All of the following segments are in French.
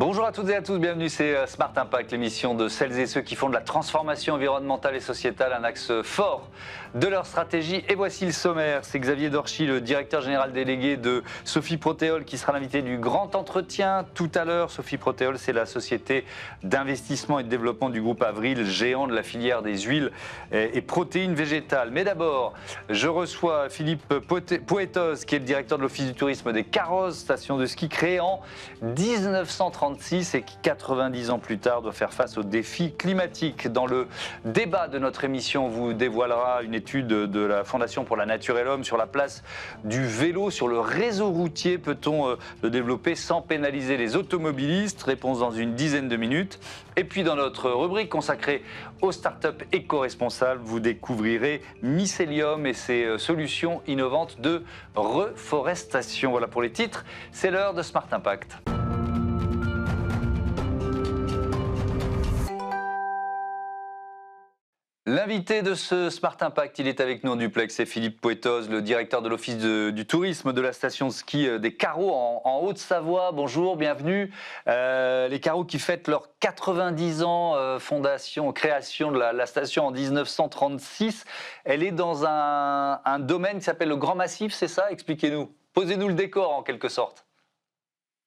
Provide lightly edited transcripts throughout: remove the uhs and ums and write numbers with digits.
Bonjour à toutes et à tous, bienvenue, c'est Smart Impact, l'émission de celles et ceux qui font de la transformation environnementale et sociétale un axe fort de leur stratégie. Et voici le sommaire, c'est Xavier Dorchy, le directeur général délégué de Sophie Protéol, qui sera l'invité du grand entretien tout à l'heure. Sophie Protéol, c'est la société d'investissement et de développement du groupe Avril, géant de la filière des huiles et protéines végétales. Mais d'abord, je reçois Philippe Poetos, qui est le directeur de l'Office du tourisme des Carrozes, station de ski créée en 1936 et qui, 90 ans plus tard, doit faire face aux défis climatiques. Dans le débat de notre émission, on vous dévoilera une étude de la Fondation pour la Nature et l'Homme sur la place du vélo sur le réseau routier. Peut-on le développer sans pénaliser les automobilistes? Réponse dans une dizaine de minutes. Et puis dans notre rubrique consacrée aux startups éco-responsables, vous découvrirez Mycelium et ses solutions innovantes de reforestation. Voilà pour les titres, c'est l'heure de Smart Impact. L'invité de ce Smart Impact, il est avec nous en duplex, c'est Philippe Poetos, le directeur de l'Office du tourisme de la station de ski des Carrozes en Haute-Savoie. Bonjour, bienvenue. Les Carrozes qui fêtent leurs 90 ans, création de la station en 1936. Elle est dans un domaine qui s'appelle le Grand Massif, c'est ça? Expliquez-nous. Posez-nous le décor en quelque sorte.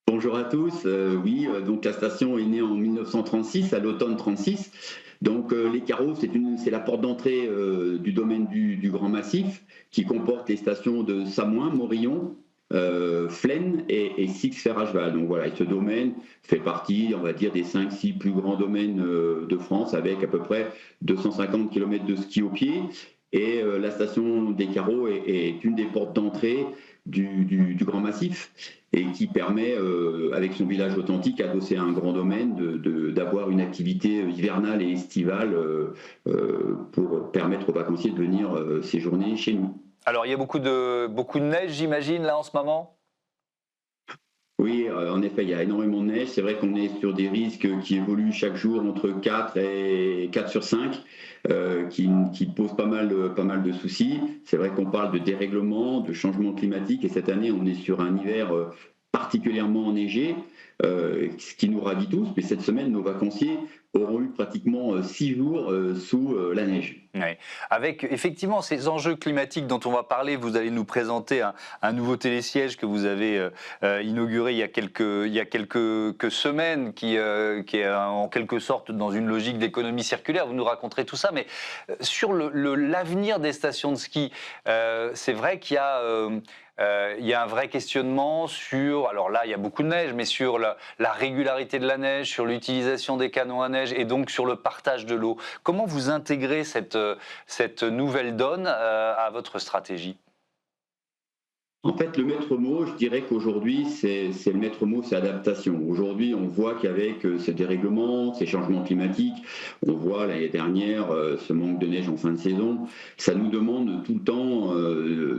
Bonjour à tous. Donc la station est née en 1936, à l'automne 36. Donc les Carrozes, c'est la porte d'entrée du domaine du Grand Massif, qui comporte les stations de Samoin, Morillon, Flaine et Six-Fer-à-Cheval. Donc voilà, et ce domaine fait partie, on va dire, des 5-6 plus grands domaines de France, avec à peu près 250 km de ski au pied. Et la station des Carrozes est une des portes d'entrée du Grand Massif, et qui permet, avec son village authentique adossé à un grand domaine, d'avoir une activité hivernale et estivale pour permettre aux vacanciers de venir séjourner chez nous. Alors il y a beaucoup de neige, j'imagine, là en ce moment? Oui, en effet, il y a énormément de neige. C'est vrai qu'on est sur des risques qui évoluent chaque jour entre 4 et 4 sur 5, qui posent pas mal de soucis. C'est vrai qu'on parle de dérèglement, de changement climatique, et cette année, on est sur un hiver particulièrement enneigé, ce qui nous ravit tous. Mais cette semaine, nos vacanciers auront eu pratiquement 6 jours sous la neige. Oui. Avec effectivement ces enjeux climatiques dont on va parler, vous allez nous présenter un nouveau télésiège que vous avez inauguré il y a quelques semaines, qui est en quelque sorte dans une logique d'économie circulaire. Vous nous raconterez tout ça, mais sur l'avenir des stations de ski, c'est vrai qu'il y a un vrai questionnement sur, alors là il y a beaucoup de neige, mais sur la régularité de la neige, sur l'utilisation des canons à neige et donc sur le partage de l'eau. Comment vous intégrez cette nouvelle donne à votre stratégie? En fait, le maître mot, je dirais qu'aujourd'hui, c'est le maître mot, c'est adaptation. Aujourd'hui, on voit qu'avec ces dérèglements, ces changements climatiques, on voit l'année dernière ce manque de neige en fin de saison, ça nous demande tout le temps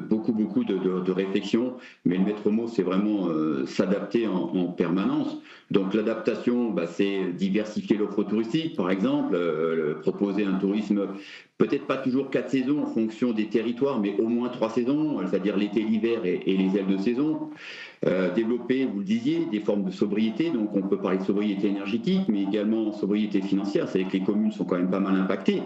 beaucoup de réflexion, mais le maître mot, c'est vraiment s'adapter en permanence. Donc l'adaptation, c'est diversifier l'offre touristique, par exemple, proposer un tourisme peut-être pas toujours 4 saisons en fonction des territoires, mais au moins 3 saisons, c'est-à-dire l'été, l'hiver et les ailes de saison. Développer, vous le disiez, des formes de sobriété. Donc on peut parler de sobriété énergétique, mais également sobriété financière. C'est que les communes sont quand même pas mal impactées.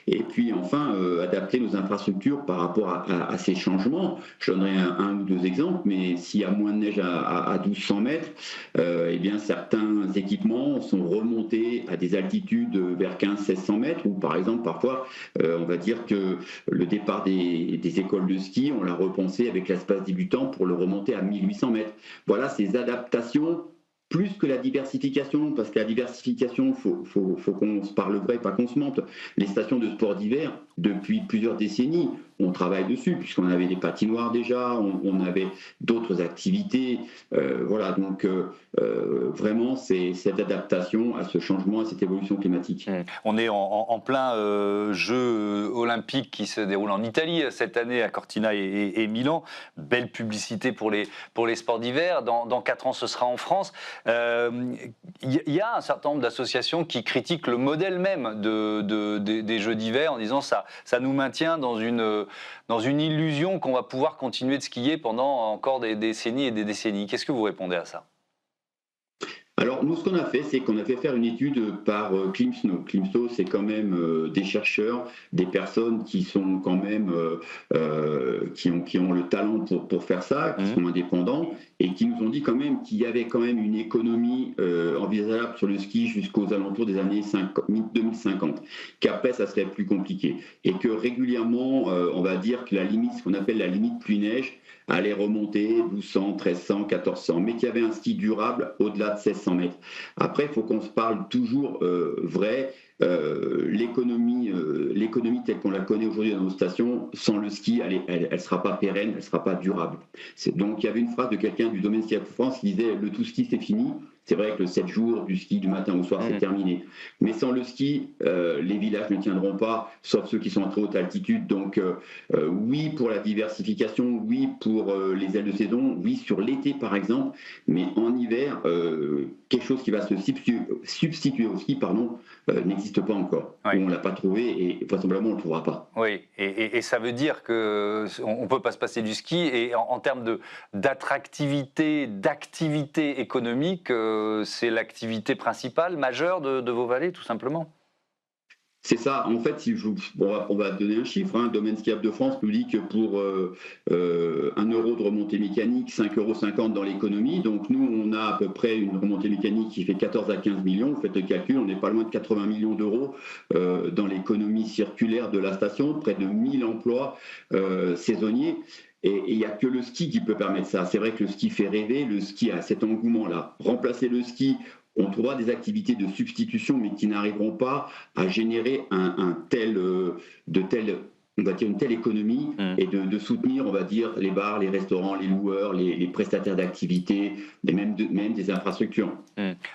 Et puis enfin, adapter nos infrastructures par rapport à ces changements. Je donnerai un ou deux exemples, mais s'il y a moins de neige à 1200 mètres, eh bien certains équipements sont remontés à des altitudes vers 1500-1600 mètres, ou par exemple parfois, on va dire que le départ des écoles de ski, on l'a repensé avec l'espace débutant pour le remonter à 1800 mètres. Voilà ces adaptations, plus que la diversification, parce que la diversification, faut qu'on se parle vrai, pas qu'on se mente. Les stations de sport d'hiver, depuis plusieurs décennies, on travaille dessus, puisqu'on avait des patinoires déjà, on avait d'autres activités. Voilà, donc vraiment, c'est cette adaptation à ce changement, à cette évolution climatique. On est en plein jeu olympique qui se déroule en Italie cette année à Cortina et Milan. Belle publicité pour les sports d'hiver. Dans 4 ans, ce sera en France. Il y a un certain nombre d'associations qui critiquent le modèle même des Jeux d'hiver en disant ça nous maintient dans une illusion qu'on va pouvoir continuer de skier pendant encore des décennies et des décennies. Qu'est-ce que vous répondez à ça? Alors, nous, ce qu'on a fait, c'est qu'on a fait faire une étude par Climsnow. Climsnow, c'est quand même des chercheurs, des personnes qui sont quand même, qui ont le talent pour faire ça, qui sont indépendants, et qui nous ont dit quand même qu'il y avait quand même une économie envisageable sur le ski jusqu'aux alentours des années 2050, qu'après, ça serait plus compliqué. Et que régulièrement, on va dire que la limite, ce qu'on appelle la limite pluie-neige, allait remonter 1200, 1300, 1400, mais qu'il y avait un ski durable au-delà de 1600 mètres. Après, il faut qu'on se parle toujours vrai. L'économie telle qu'on la connaît aujourd'hui dans nos stations, sans le ski, elle sera pas pérenne, elle sera pas durable. Donc il y avait une phrase de quelqu'un du domaine ski à France qui disait le tout ski c'est fini. C'est vrai que le 7 jours du ski du matin au soir c'est terminé. Mais sans le ski, les villages ne tiendront pas, sauf ceux qui sont en très haute altitude. Donc oui pour la diversification, oui pour les ailes de saison, oui sur l'été par exemple, mais en hiver, quelque chose qui va se substituer au ski, n'existe pas encore. Oui. On ne l'a pas trouvé et vraisemblablement on ne le trouvera pas. Oui, et ça veut dire qu'on ne peut pas se passer du ski, et en termes d'attractivité, d'activité économique, c'est l'activité principale, majeure de vos vallées, tout simplement. C'est ça. En fait, on va donner un chiffre. Domaine skiable de France nous dit que pour 1 euro de remontée mécanique, 5,50 € dans l'économie. Donc nous, on a à peu près une remontée mécanique qui fait 14 à 15 millions. Vous faites le calcul, on n'est pas loin de 80 millions d'euros dans l'économie circulaire de la station, près de 1000 emplois saisonniers. Et il n'y a que le ski qui peut permettre ça. C'est vrai que le ski fait rêver, le ski a cet engouement-là. Remplacer le ski, on trouvera des activités de substitution, mais qui n'arriveront pas à générer on va dire une telle économie et de soutenir, on va dire, les bars, les restaurants, les loueurs, les prestataires d'activités, et même des infrastructures.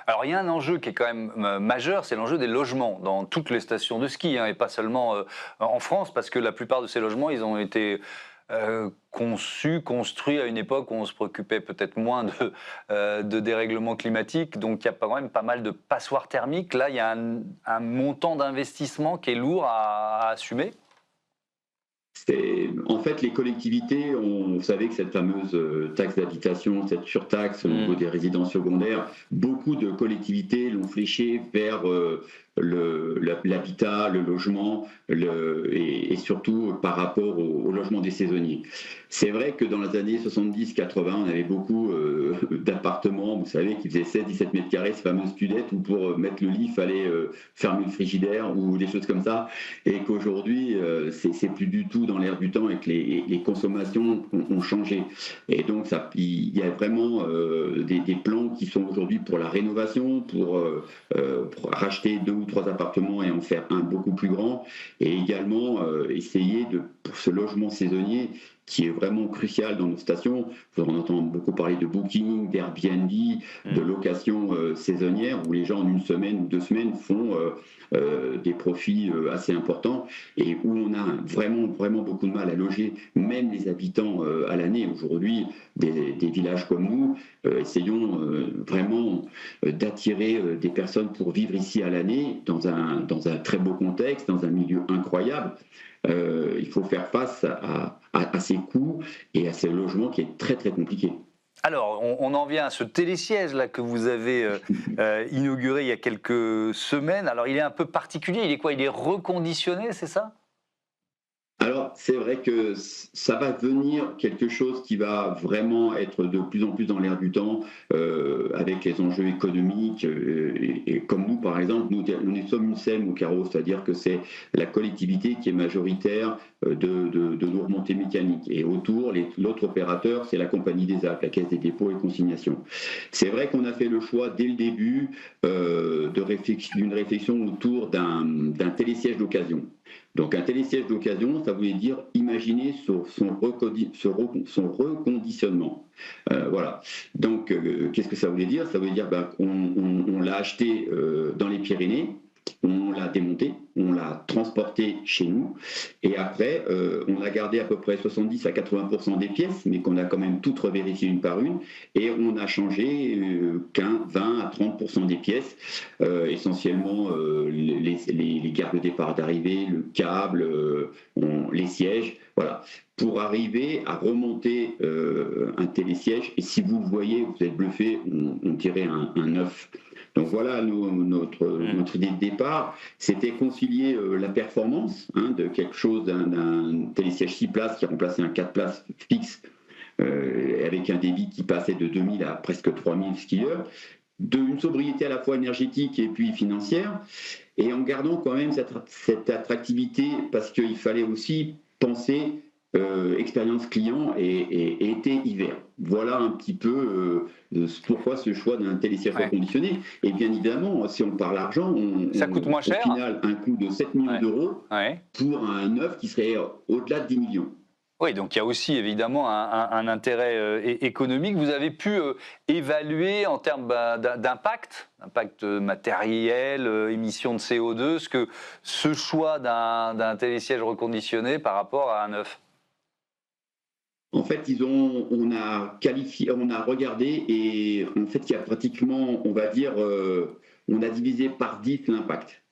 Alors il y a un enjeu qui est quand même majeur, c'est l'enjeu des logements dans toutes les stations de ski, et pas seulement en France, parce que la plupart de ces logements, ils ont été construits à une époque où on se préoccupait peut-être moins de dérèglement climatique, donc il y a quand même pas mal de passoires thermiques. Là, il y a un montant d'investissement qui est lourd à assumer. En fait, les collectivités, vous savez que cette fameuse taxe d'habitation, cette surtaxe au niveau des résidences secondaires, beaucoup de collectivités l'ont fléchée vers l'habitat, le logement, et surtout par rapport au logement des saisonniers. C'est vrai que dans les années 70-80, on avait beaucoup d'appartements, vous savez, qui faisaient 16-17 mètres carrés, ces fameuses studettes, où pour mettre le lit, il fallait fermer le frigidaire ou des choses comme ça, et qu'aujourd'hui, c'est plus du tout dans l'air du temps et que les consommations ont changé. Et donc, il y a vraiment des plans qui sont aujourd'hui pour la rénovation, pour racheter 2 ou 3 appartements et en faire un beaucoup plus grand, et également essayer pour ce logement saisonnier qui est vraiment crucial dans nos stations. On entend beaucoup parler de booking, d'Airbnb, de location saisonnière, où les gens en 1 semaine ou 2 semaines font des profits assez importants, et où on a vraiment, vraiment beaucoup de mal à loger, même les habitants à l'année. Aujourd'hui, des villages comme nous, essayons vraiment d'attirer des personnes pour vivre ici à l'année, dans un très beau contexte, dans un milieu incroyable. Il faut faire face à ces coûts et à ces logements qui est très très compliqué. Alors, on en vient à ce télésiège là que vous avez inauguré il y a quelques semaines. Alors, il est un peu particulier. Il est quoi? Il est reconditionné, c'est ça? Alors, c'est vrai que ça va devenir quelque chose qui va vraiment être de plus en plus dans l'air du temps, avec les enjeux économiques. Et comme nous, par exemple, nous sommes une SEM au carreau, c'est-à-dire que c'est la collectivité qui est majoritaire de nos remontées mécaniques. Et autour, l'autre opérateur, c'est la Compagnie des Alpes, la Caisse des dépôts et consignations. C'est vrai qu'on a fait le choix dès le début d'une réflexion autour d'un télésiège d'occasion. Donc un télésiège d'occasion, ça voulait dire imaginer son reconditionnement. Voilà. Donc qu'est-ce que ça voulait dire? Ça voulait dire qu'on l'a acheté dans les Pyrénées, On l'a démonté, on l'a transporté chez nous, et après, on a gardé à peu près 70 à 80% des pièces, mais qu'on a quand même toutes revérifiées une par une, et on a changé 20 à 30% des pièces, essentiellement les gares de départ d'arrivée, le câble, les sièges, voilà, pour arriver à remonter un télésiège, et si vous le voyez, vous êtes bluffé, on dirait un neuf. Donc voilà notre idée de départ, c'était concilier la performance de quelque chose d'un télésiège 6 places qui remplaçait un 4 places fixe avec un débit qui passait de 2000 à presque 3000 skieurs, d'une sobriété à la fois énergétique et puis financière, et en gardant quand même cette attractivité parce qu'il fallait aussi penser expérience client et été-hiver. Voilà un petit peu pourquoi ce choix d'un télésiège reconditionné. Et bien évidemment, si on parle argent, ça coûte moins cher. Au final, un coût de 7 millions d'euros pour un neuf qui serait au-delà de 10 millions. Oui, donc il y a aussi évidemment un intérêt économique. Vous avez pu évaluer en termes d'impact matériel, émissions de CO2, ce choix d'un télésiège reconditionné par rapport à un neuf. En fait, on a regardé et en fait, il y a pratiquement, on va dire, on a divisé par 10 l'impact.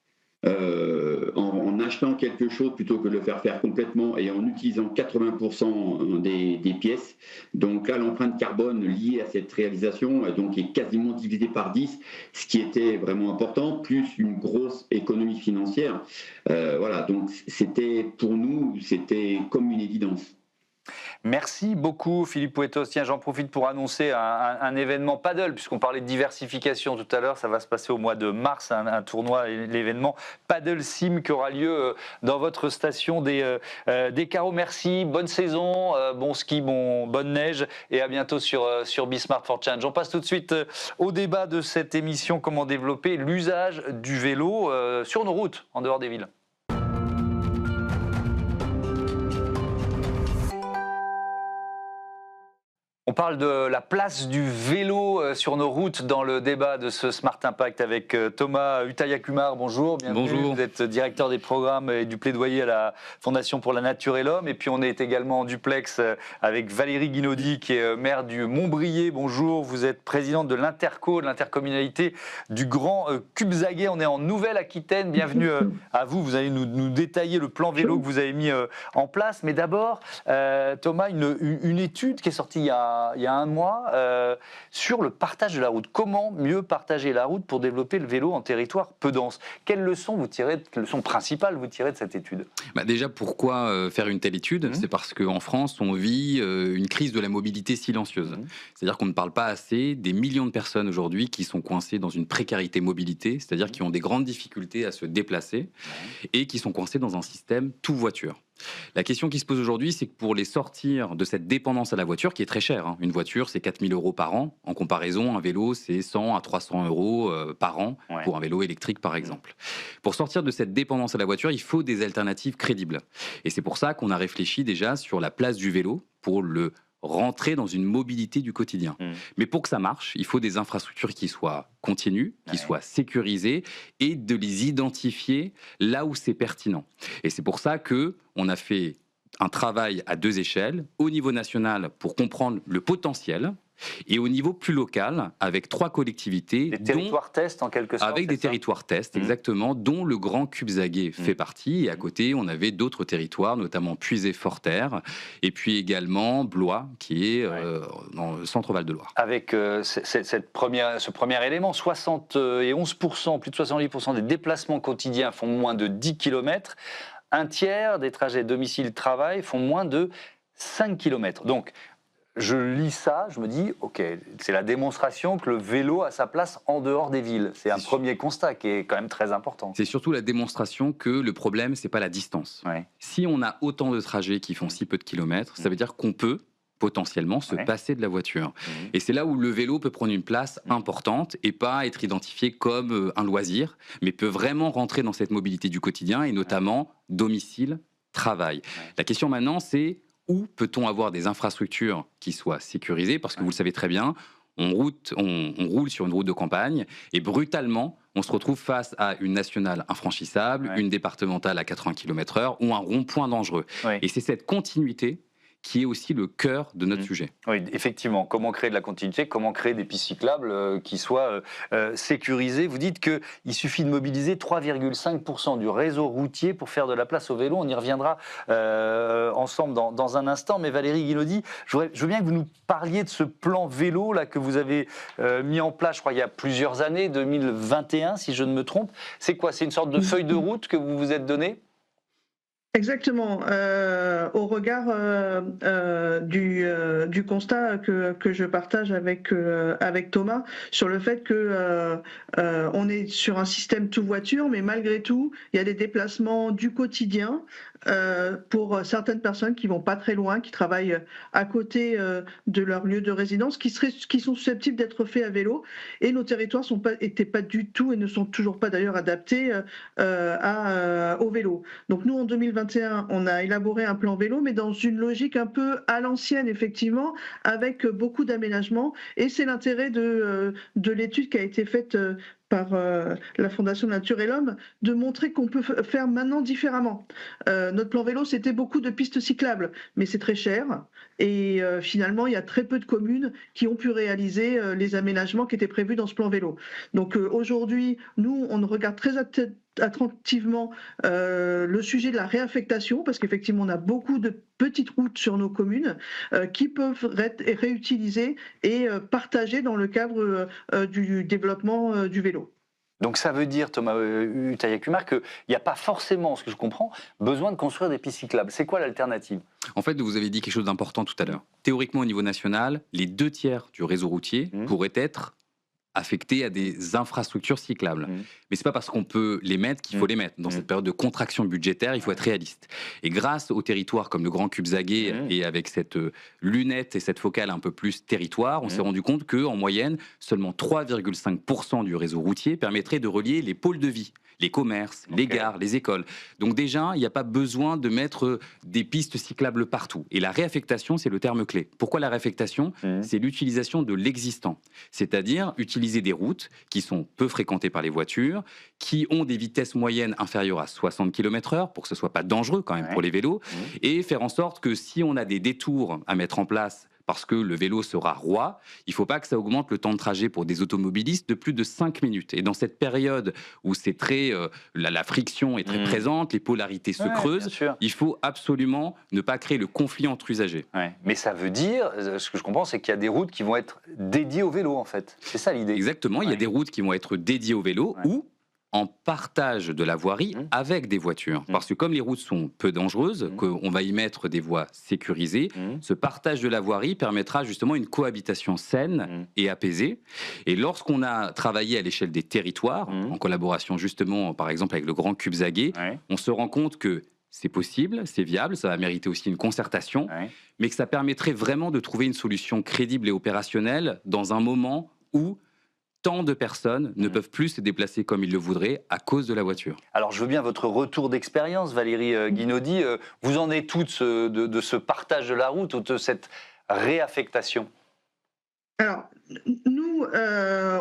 En achetant quelque chose plutôt que de le faire complètement et en utilisant 80% des pièces. Donc là, l'empreinte carbone liée à cette réalisation donc, est quasiment divisée par 10, ce qui était vraiment important, plus une grosse économie financière. Voilà, donc pour nous, c'était comme une évidence. Merci beaucoup Philippe Pouettos. Tiens, j'en profite pour annoncer un événement paddle, puisqu'on parlait de diversification tout à l'heure. Ça va se passer au mois de mars, un tournoi, l'événement Paddle Sim qui aura lieu dans votre station des Carreaux. Merci, bonne saison, bon ski, bonne neige et à bientôt sur Be-Smart for Change. On passe tout de suite au débat de cette émission, comment développer l'usage du vélo sur nos routes en dehors des villes. On parle de la place du vélo sur nos routes dans le débat de ce Smart Impact avec Thomas Hutayakumar. Bonjour, bienvenue. Bonjour. Vous êtes directeur des programmes et du plaidoyer à la Fondation pour la Nature et l'Homme. Et puis on est également en duplex avec Valérie Guinaudi qui est maire du Montbrier. Bonjour, vous êtes présidente de l'Interco, de l'intercommunalité du Grand Cubzaguais. On est en Nouvelle-Aquitaine. Bienvenue à vous. Vous allez nous détailler le plan vélo que vous avez mis en place. Mais d'abord, Thomas, une étude qui est sortie il y a un mois sur le partage de la route. Comment mieux partager la route pour développer le vélo en territoire peu dense? Quelles leçons principales vous tirez de cette étude? Déjà, pourquoi faire une telle étude? C'est parce qu'en France, on vit une crise de la mobilité silencieuse. C'est-à-dire qu'on ne parle pas assez des millions de personnes aujourd'hui qui sont coincées dans une précarité mobilité, c'est-à-dire qui ont des grandes difficultés à se déplacer et qui sont coincées dans un système tout voiture. La question qui se pose aujourd'hui, c'est que pour les sortir de cette dépendance à la voiture, qui est très chère, une voiture c'est 4 000 € par an, en comparaison un vélo c'est 100 à 300 € par an pour un vélo électrique par exemple. Pour sortir de cette dépendance à la voiture, il faut des alternatives crédibles. Et c'est pour ça qu'on a réfléchi déjà sur la place du vélo pour le rentrer dans une mobilité du quotidien. Mais pour que ça marche, il faut des infrastructures qui soient continues, qui soient sécurisées et de les identifier là où c'est pertinent. Et c'est pour ça qu'on a fait un travail à 2 échelles, au niveau national pour comprendre le potentiel et au niveau plus local avec 3 collectivités. Des territoires tests en quelque sorte. Avec des territoires tests, exactement, dont le Grand Cubzaguais fait partie. Et à côté, on avait d'autres territoires, notamment Puisé-Forterre, et puis également Blois, qui est dans le centre Val-de-Loire. Avec ce premier élément, 71%, plus de 70% des déplacements quotidiens font moins de 10 km. Un tiers des trajets domicile-travail font moins de 5 km. Donc, je lis ça, je me dis, ok, c'est la démonstration que le vélo a sa place en dehors des villes. C'est un premier constat qui est quand même très important. C'est surtout la démonstration que le problème, c'est pas la distance. Si on a autant de trajets qui font si peu de kilomètres, ça veut dire qu'on peut potentiellement se passer de la voiture. Et c'est là où le vélo peut prendre une place importante et pas être identifié comme un loisir, mais peut vraiment rentrer dans cette mobilité du quotidien et notamment domicile, travail. La question maintenant, c'est où peut-on avoir des infrastructures qui soient sécurisées? Parce que vous le savez très bien, on roule sur une route de campagne et brutalement, on se retrouve face à une nationale infranchissable, une départementale à 80 km/h ou un rond-point dangereux. Et c'est cette continuité qui est aussi le cœur de notre sujet. Oui, effectivement. Comment créer de la continuité, comment créer des pistes cyclables qui soient sécurisées. Vous dites qu'il suffit de mobiliser 3,5% du réseau routier pour faire de la place au vélo. On y reviendra ensemble dans un instant. Mais Valérie Guinaudi, je veux bien que vous nous parliez de ce plan vélo là, que vous avez mis en place, je crois, il y a plusieurs années, 2021, si je ne me trompe. C'est quoi? C'est une sorte de feuille de route que vous vous êtes donnée? Exactement. Au regard du constat que je partage avec Thomas sur le fait que on est sur un système tout voiture, mais malgré tout, il y a des déplacements du quotidien pour certaines personnes qui vont pas très loin, qui travaillent à côté de leur lieu de résidence, qui sont susceptibles d'être faits à vélo. Et nos territoires étaient pas du tout et ne sont toujours pas d'ailleurs adaptés au vélo. Donc nous, en 2021, on a élaboré un plan vélo, mais dans une logique un peu à l'ancienne, effectivement, avec beaucoup d'aménagements. Et c'est l'intérêt de l'étude qui a été faite par la Fondation Nature et l'Homme, de montrer qu'on peut faire maintenant différemment. Notre plan vélo, c'était beaucoup de pistes cyclables, mais c'est très cher. Et finalement, il y a très peu de communes qui ont pu réaliser les aménagements qui étaient prévus dans ce plan vélo. Donc aujourd'hui, nous, on regarde très attentivement le sujet de la réaffectation, parce qu'effectivement, on a beaucoup de petites routes sur nos communes qui peuvent être réutilisées et partagées dans le cadre du développement du vélo. Donc ça veut dire, Thomas Utayakumar, qu'il n'y a pas forcément, ce que je comprends, besoin de construire des pistes cyclables. C'est quoi l'alternative? En fait, vous avez dit quelque chose d'important tout à l'heure. Théoriquement, au niveau national, les 2/3 du réseau routier pourraient être affectés à des infrastructures cyclables. Mais c'est pas parce qu'on peut les mettre qu'il faut les mettre. Dans cette période de contraction budgétaire, il faut être réaliste. Et grâce aux territoires comme le Grand Cubzaguais et avec cette lunette et cette focale un peu plus territoire, on s'est rendu compte qu'en moyenne, seulement 3,5% du réseau routier permettrait de relier les pôles de vie, les commerces, les gares, les écoles. Donc déjà, il n'y a pas besoin de mettre des pistes cyclables partout. Et la réaffectation, c'est le terme clé. Pourquoi la réaffectation? C'est l'utilisation de l'existant. C'est-à-dire utiliser des routes qui sont peu fréquentées par les voitures, qui ont des vitesses moyennes inférieures à 60 km/h, pour que ce ne soit pas dangereux quand même pour les vélos, et faire en sorte que si on a des détours à mettre en place parce que le vélo sera roi, il ne faut pas que ça augmente le temps de trajet pour des automobilistes de plus de 5 minutes. Et dans cette période où c'est très, la friction est très présente, les polarités se creusent, il faut absolument ne pas créer le conflit entre usagers. Mais ça veut dire, ce que je comprends, c'est qu'il y a des routes qui vont être dédiées au vélo, en fait. C'est ça l'idée. Exactement, il y a des routes qui vont être dédiées au vélo ou en partage de la voirie avec des voitures. Parce que comme les routes sont peu dangereuses, qu'on va y mettre des voies sécurisées, ce partage de la voirie permettra justement une cohabitation saine et apaisée. Et lorsqu'on a travaillé à l'échelle des territoires, en collaboration justement par exemple avec le Grand Cubzaguais, on se rend compte que c'est possible, c'est viable, ça va mériter aussi une concertation, mais que ça permettrait vraiment de trouver une solution crédible et opérationnelle dans un moment où tant de personnes ne peuvent plus se déplacer comme ils le voudraient à cause de la voiture. Alors, je veux bien votre retour d'expérience, Valérie Guinaudi. Vous en êtes toutes de ce partage de la route ou de cette réaffectation? Alors, nous,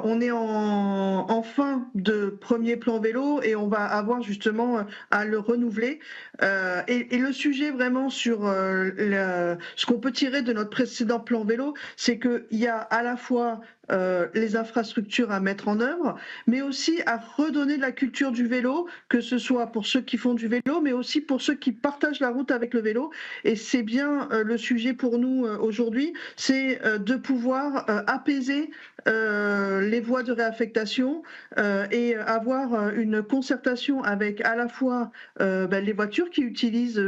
on est en fin de premier plan vélo et on va avoir justement à le renouveler. Et le sujet vraiment sur ce qu'on peut tirer de notre précédent plan vélo, c'est qu'il y a à la fois les infrastructures à mettre en œuvre, mais aussi à redonner de la culture du vélo, que ce soit pour ceux qui font du vélo, mais aussi pour ceux qui partagent la route avec le vélo. Et c'est bien le sujet pour nous aujourd'hui, c'est de pouvoir apaiser les voies de réaffectation et avoir une concertation avec à la fois les voitures qui utilisent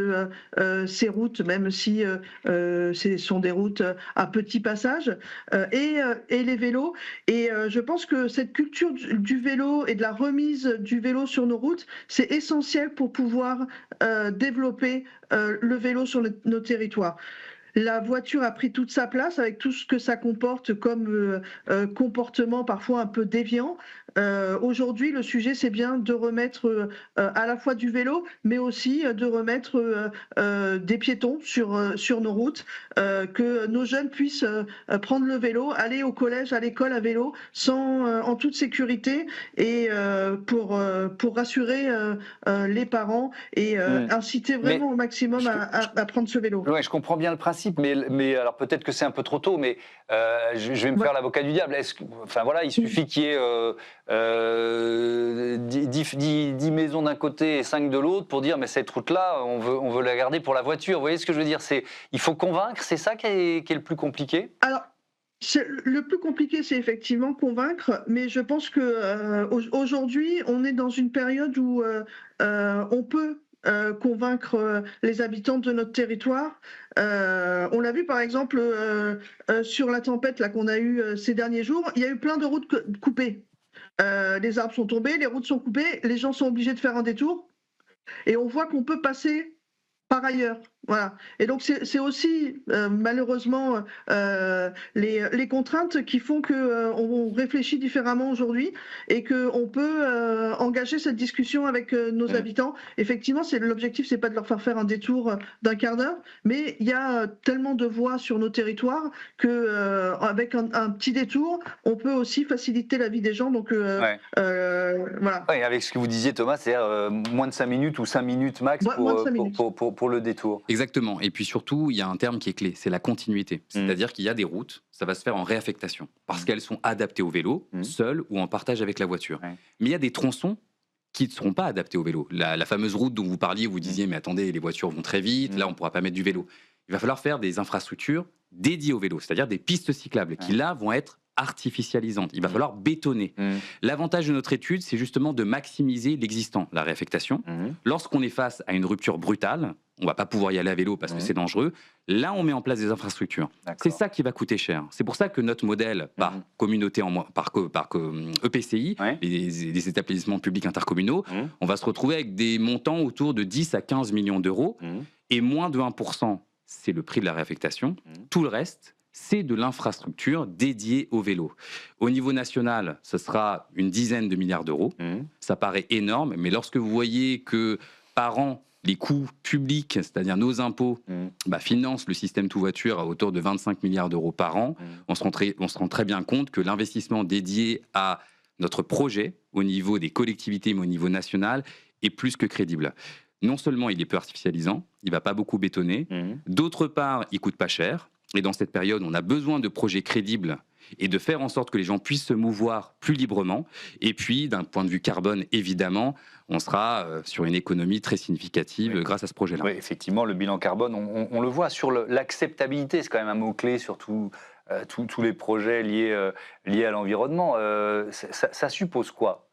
ces routes, même si ce sont des routes à petit passage, et les vélos. Et je pense que cette culture du vélo et de la remise du vélo sur nos routes, c'est essentiel pour pouvoir développer le vélo sur nos territoires. la voiture a pris toute sa place avec tout ce que ça comporte comme comportement parfois un peu déviant. Aujourd'hui, le sujet, c'est bien de remettre à la fois du vélo, mais aussi de remettre des piétons sur nos routes, que nos jeunes puissent prendre le vélo, aller au collège, à l'école à vélo, en toute sécurité, et pour rassurer les parents et inciter vraiment au maximum à prendre ce vélo. Ouais, je comprends bien le principe, mais alors peut-être que c'est un peu trop tôt, mais je vais me faire l'avocat du diable. Enfin voilà, il suffit qu'il y ait 10 maisons d'un côté et 5 de l'autre pour dire mais cette route-là, on veut la garder pour la voiture. Vous voyez ce que je veux dire? Il faut convaincre, c'est ça qui est le plus compliqué? Alors, le plus compliqué, c'est effectivement convaincre, mais je pense que aujourd'hui, on est dans une période où on peut convaincre les habitants de notre territoire. On l'a vu par exemple sur la tempête là qu'on a eue ces derniers jours, il y a eu plein de routes coupées. Les arbres sont tombés, les routes sont coupées, les gens sont obligés de faire un détour, et on voit qu'on peut passer par ailleurs. Voilà. Et donc c'est aussi malheureusement les contraintes qui font qu'on réfléchit différemment aujourd'hui et qu'on peut engager cette discussion avec nos habitants. Effectivement, l'objectif, c'est pas de leur faire un détour d'un quart d'heure, mais il y a tellement de voies sur nos territoires que avec un petit détour, on peut aussi faciliter la vie des gens. Donc voilà. Ouais, avec ce que vous disiez, Thomas, c'est-à-dire moins de 5 minutes ou 5 minutes max pour le détour. Exactement. Et puis surtout, il y a un terme qui est clé, c'est la continuité. C'est-à-dire qu'il y a des routes, ça va se faire en réaffectation, parce qu'elles sont adaptées au vélo, seules ou en partage avec la voiture. Mais il y a des tronçons qui ne seront pas adaptés au vélo. La fameuse route dont vous parliez, vous disiez, mais attendez, les voitures vont très vite, là on ne pourra pas mettre du vélo. Il va falloir faire des infrastructures dédiées au vélo, c'est-à-dire des pistes cyclables, qui là vont être artificialisantes. Il va falloir bétonner. L'avantage de notre étude, c'est justement de maximiser l'existant, la réaffectation. Lorsqu'on est face à une rupture brutale, on ne va pas pouvoir y aller à vélo parce que c'est dangereux. Là, on met en place des infrastructures. C'est ça qui va coûter cher. C'est pour ça que notre modèle, par communauté, par EPCI, les établissements publics intercommunaux, on va se retrouver avec des montants autour de 10 à 15 millions d'euros, et moins de 1%, c'est le prix de la réaffectation. Tout le reste, c'est de l'infrastructure dédiée au vélo. Au niveau national, ce sera une dizaine de milliards d'euros. Ça paraît énorme, mais lorsque vous voyez que par an, les coûts publics, c'est-à-dire nos impôts, financent le système tout-voiture à hauteur de 25 milliards d'euros par an, on se rend très bien compte que l'investissement dédié à notre projet, au niveau des collectivités, mais au niveau national, est plus que crédible. Non seulement il est peu artificialisant, il ne va pas beaucoup bétonner, d'autre part, il ne coûte pas cher. Et dans cette période, on a besoin de projets crédibles et de faire en sorte que les gens puissent se mouvoir plus librement. Et puis, d'un point de vue carbone, évidemment, on sera sur une économie très significative grâce à ce projet-là. Oui, effectivement, le bilan carbone, on le voit sur l'acceptabilité, c'est quand même un mot-clé sur tous les projets liés à l'environnement. Ça suppose quoi?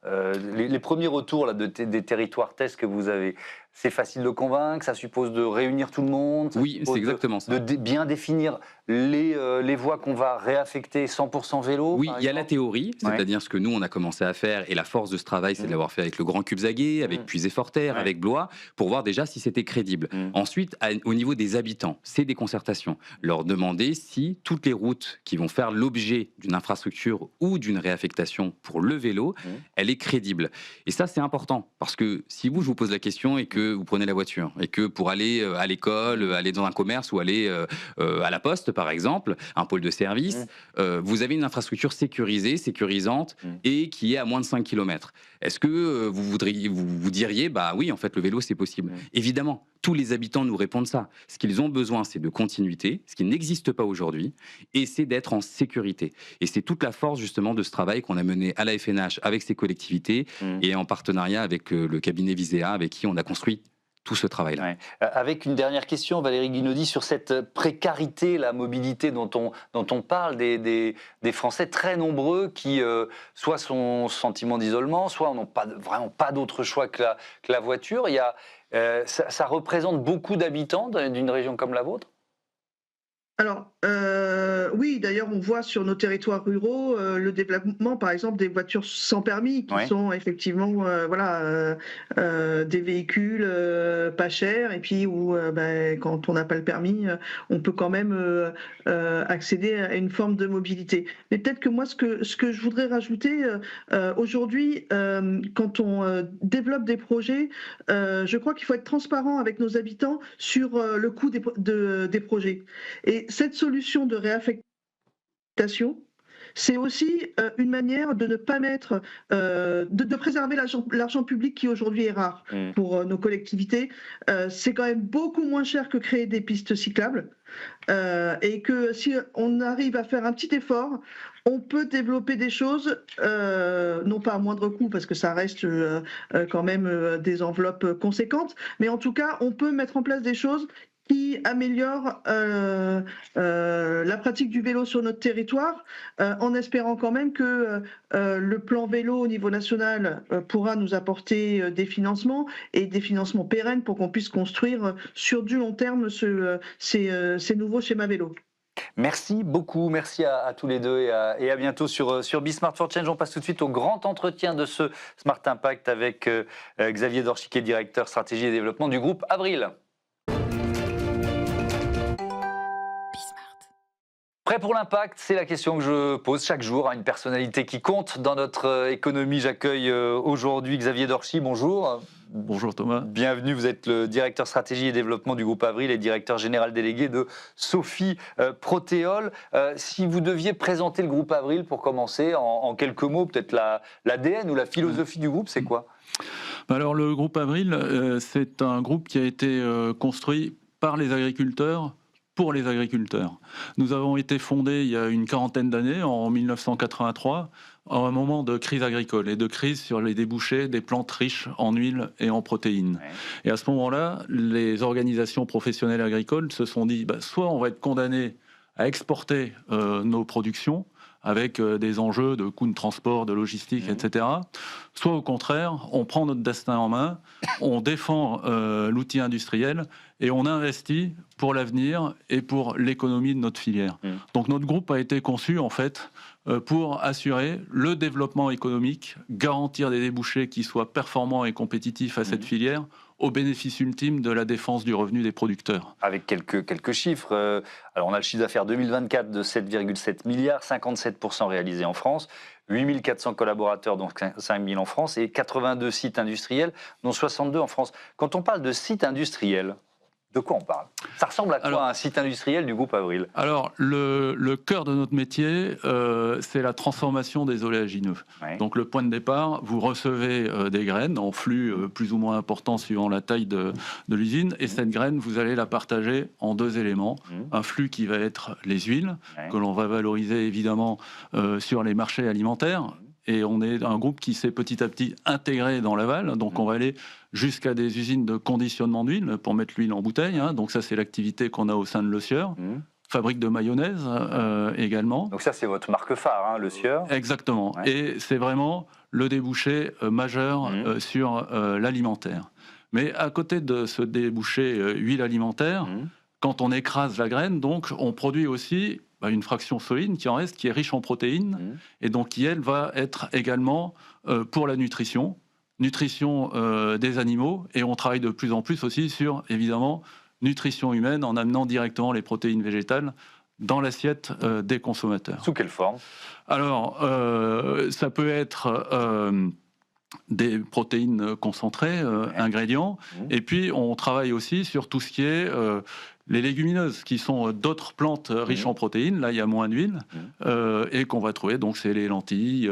Les premiers retours là, des territoires tests que vous avez, c'est facile de convaincre, ça suppose de réunir tout le monde? Oui, c'est exactement ça. De bien définir les voies qu'on va réaffecter 100% vélo? Oui, il y a la théorie, c'est-à-dire ce que nous, on a commencé à faire, et la force de ce travail, c'est de l'avoir fait avec le Grand Cubzaguet, avec Puisé-Forterre, avec Blois, pour voir déjà si c'était crédible. Ensuite, au niveau des habitants, c'est des concertations. Leur demander si toutes les routes qui vont faire l'objet d'une infrastructure ou d'une réaffectation pour le vélo, elle est crédible. Et ça, c'est important, parce que si je vous pose la question et que vous prenez la voiture, et que pour aller à l'école, aller dans un commerce ou aller à la poste, par exemple, un pôle de service, vous avez une infrastructure sécurisante, et qui est à moins de 5 km. Est-ce que vous diriez, bah oui, en fait, le vélo, c'est possible? Évidemment, tous les habitants nous répondent ça. Ce qu'ils ont besoin, c'est de continuité, ce qui n'existe pas aujourd'hui, et c'est d'être en sécurité. Et c'est toute la force, justement, de ce travail qu'on a mené à la FNH avec ses collectivités et en partenariat avec le cabinet Visea, avec qui on a construit tout ce travail-là. Ouais. Avec une dernière question, Valérie Guinaudy, sur cette précarité, la mobilité dont on parle, des Français très nombreux qui soit sont sentiment d'isolement, soit n'ont vraiment pas d'autre choix que la voiture. Ça représente beaucoup d'habitants d'une région comme la vôtre? Alors, oui, d'ailleurs, on voit sur nos territoires ruraux, le développement, par exemple, des voitures sans permis qui Oui. sont effectivement, des véhicules, pas chers et puis où, quand on n'a pas le permis, on peut quand même, accéder à une forme de mobilité. Mais peut-être que moi, ce que je voudrais rajouter, aujourd'hui, quand on, développe des projets, je crois qu'il faut être transparent avec nos habitants sur, le coût des projets. Et cette solution de réaffectation, c'est aussi une manière de ne pas mettre, de préserver l'argent public qui aujourd'hui est rare Mm. pour nos collectivités. C'est quand même beaucoup moins cher que créer des pistes cyclables. Et que si on arrive à faire un petit effort, on peut développer des choses, non pas à moindre coût, parce que ça reste quand même des enveloppes conséquentes, mais en tout cas, on peut mettre en place des choses qui améliorent la pratique du vélo sur notre territoire, en espérant quand même que le plan vélo au niveau national pourra nous apporter des financements pérennes pour qu'on puisse construire sur du long terme ces nouveaux schémas vélo. Merci beaucoup, merci à tous les deux et à bientôt sur Bismart for Change. On passe tout de suite au grand entretien de ce Smart Impact avec Xavier Dorchi, qui est directeur stratégie et développement du groupe Avril. Prêt pour l'impact? C'est la question que je pose chaque jour à une personnalité qui compte dans notre économie. J'accueille aujourd'hui Xavier Dorchi, bonjour. Bonjour Thomas. Bienvenue, vous êtes le directeur stratégie et développement du groupe Avril et directeur général délégué de Sophie Protéol. Si vous deviez présenter le groupe Avril pour commencer, en quelques mots, peut-être l'ADN ou la philosophie du groupe, c'est quoi? Alors le groupe Avril, c'est un groupe qui a été construit par les agriculteurs, pour les agriculteurs. Nous avons été fondés il y a une quarantaine d'années, en 1983, à un moment de crise agricole et de crise sur les débouchés des plantes riches en huile et en protéines. Ouais. Et à ce moment-là, les organisations professionnelles agricoles se sont dit, soit on va être condamné à exporter nos productions, avec des enjeux de coûts de transport, de logistique, etc. Soit au contraire, on prend notre destin en main, on défend l'outil industriel et on investit pour l'avenir et pour l'économie de notre filière. Donc notre groupe a été conçu en fait pour assurer le développement économique, garantir des débouchés qui soient performants et compétitifs à cette filière, au bénéfice ultime de la défense du revenu des producteurs. Avec quelques chiffres. Alors on a le chiffre d'affaires 2024 de 7,7 milliards, 57% réalisé en France, 8 400 collaborateurs, donc 5 000 en France, et 82 sites industriels, dont 62 en France. Quand on parle de sites industriels, de quoi on parle? Ça ressemble à quoi un site industriel du groupe Avril? Alors, le cœur de notre métier, c'est la transformation des oléagineux. Ouais. Donc, le point de départ, vous recevez des graines en flux plus ou moins important suivant la taille de l'usine, et cette graine, vous allez la partager en deux éléments. Un flux qui va être les huiles, que l'on va valoriser évidemment sur les marchés alimentaires. Et on est un groupe qui s'est petit à petit intégré dans l'aval. Donc on va aller jusqu'à des usines de conditionnement d'huile pour mettre l'huile en bouteille. Donc ça, c'est l'activité qu'on a au sein de Le Sieur. Fabrique de mayonnaise également. Donc ça, c'est votre marque phare, Le Sieur. Exactement. Ouais. Et c'est vraiment le débouché majeur sur l'alimentaire. Mais à côté de ce débouché huile alimentaire, quand on écrase la graine, donc on produit aussi une fraction solide qui en reste, qui est riche en protéines, et donc qui, elle, va être également pour la nutrition des animaux, et on travaille de plus en plus aussi sur, évidemment, nutrition humaine, en amenant directement les protéines végétales dans l'assiette des consommateurs. Sous quelle forme? Alors, ça peut être des protéines concentrées, ingrédients, et puis on travaille aussi sur tout ce qui est les légumineuses, qui sont d'autres plantes riches en protéines. Là, il y a moins d'huile, et qu'on va trouver, donc c'est les lentilles,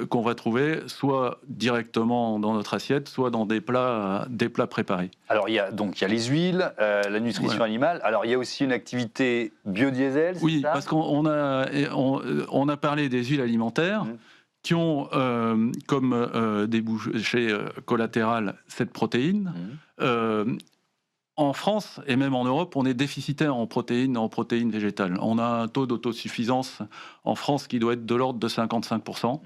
qu'on va trouver soit directement dans notre assiette, soit dans des plats préparés. Alors, il y a les huiles, la nutrition animale. Alors, il y a aussi une activité biodiesel, c'est ça? Parce qu'on a parlé des huiles alimentaires, qui ont comme débouché collatéral cette protéine. En France et même en Europe, on est déficitaire en protéines végétales. On a un taux d'autosuffisance en France qui doit être de l'ordre de 55%.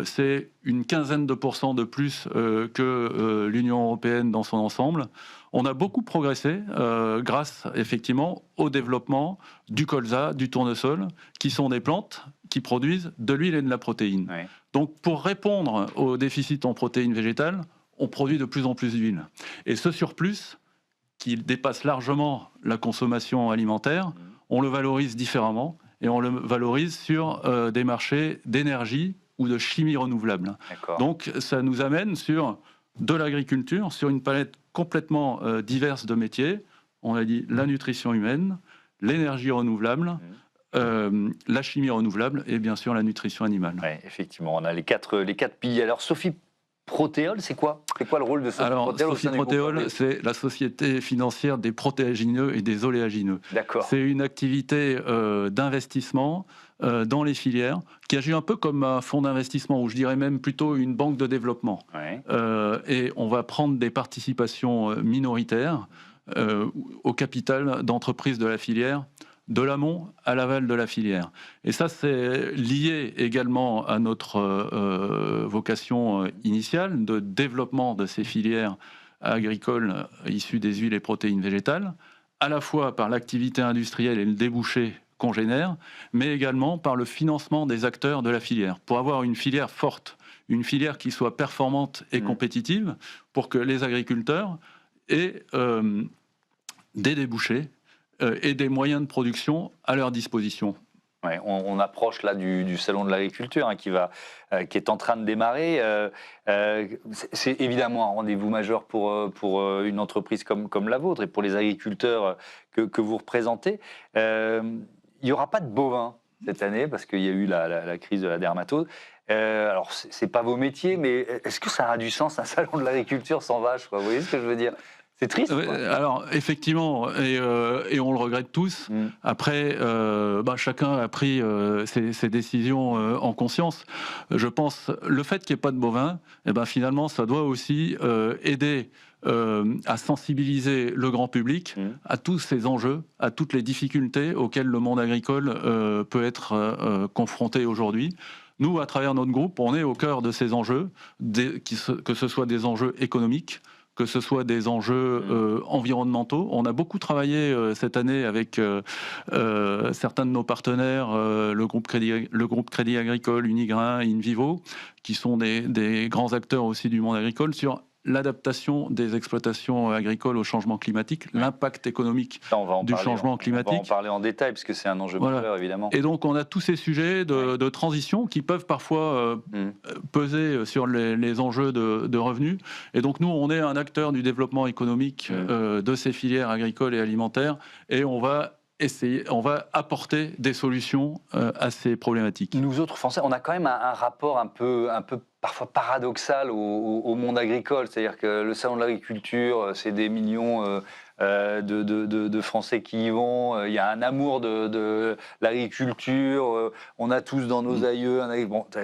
c'est une quinzaine de pourcents de plus que l'Union européenne dans son ensemble. On a beaucoup progressé grâce effectivement au développement du colza, du tournesol, qui sont des plantes qui produisent de l'huile et de la protéine. Ouais. Donc pour répondre au déficit en protéines végétales, on produit de plus en plus d'huile. Et ce surplus, qui dépasse largement la consommation alimentaire, on le valorise différemment et on le valorise sur des marchés d'énergie ou de chimie renouvelable. D'accord. Donc ça nous amène sur de l'agriculture, sur une palette complètement diverse de métiers. On a dit la nutrition humaine, l'énergie renouvelable, la chimie renouvelable et bien sûr la nutrition animale. Ouais, effectivement, on a les quatre piliers. Alors Sophie Protéol, c'est quoi le rôle de Sophie Protéol? Sophie Protéol, c'est la société financière des protéagineux et des oléagineux. D'accord. C'est une activité d'investissement dans les filières qui agit un peu comme un fonds d'investissement, ou je dirais même plutôt une banque de développement. Ouais. Et on va prendre des participations minoritaires au capital d'entreprises de la filière, de l'amont à l'aval de la filière. Et ça, c'est lié également à notre vocation initiale de développement de ces filières agricoles issues des huiles et protéines végétales, à la fois par l'activité industrielle et le débouché qu'on génère, mais également par le financement des acteurs de la filière, pour avoir une filière forte, une filière qui soit performante et compétitive, pour que les agriculteurs aient des débouchés et des moyens de production à leur disposition. Ouais, on approche là du salon de l'agriculture qui est en train de démarrer. C'est évidemment un rendez-vous majeur pour une entreprise comme la vôtre et pour les agriculteurs que vous représentez. Il n'y aura pas de bovins cette année parce qu'il y a eu la crise de la dermatose. Alors, c'est pas vos métiers, mais est-ce que ça a du sens un salon de l'agriculture sans vaches, quoi? Vous voyez ce que je veux dire? C'est triste. Alors, effectivement, et on le regrette tous. Après, chacun a pris ses décisions en conscience. Je pense le fait qu'il n'y ait pas de bovins, finalement, ça doit aussi aider à sensibiliser le grand public à tous ces enjeux, à toutes les difficultés auxquelles le monde agricole peut être confronté aujourd'hui. Nous, à travers notre groupe, on est au cœur de ces enjeux, que ce soit des enjeux économiques, que ce soit des enjeux environnementaux. On a beaucoup travaillé cette année avec certains de nos partenaires, le groupe Crédit Agricole, Unigrain, InVivo, qui sont des grands acteurs aussi du monde agricole, sur l'adaptation des exploitations agricoles au changement climatique, l'impact économique du changement climatique. On va en parler en détail, parce que c'est un enjeu majeur, évidemment. Et donc, on a tous ces sujets de transition qui peuvent parfois peser sur les enjeux de revenus. Et donc, nous, on est un acteur du développement économique de ces filières agricoles et alimentaires, et on va apporter des solutions à ces problématiques. Nous autres Français, on a quand même un rapport un peu parfois paradoxal au monde agricole. C'est-à-dire que le salon de l'agriculture, c'est des millions de Français qui y vont. Il y a un amour de l'agriculture. On a tous dans nos aïeux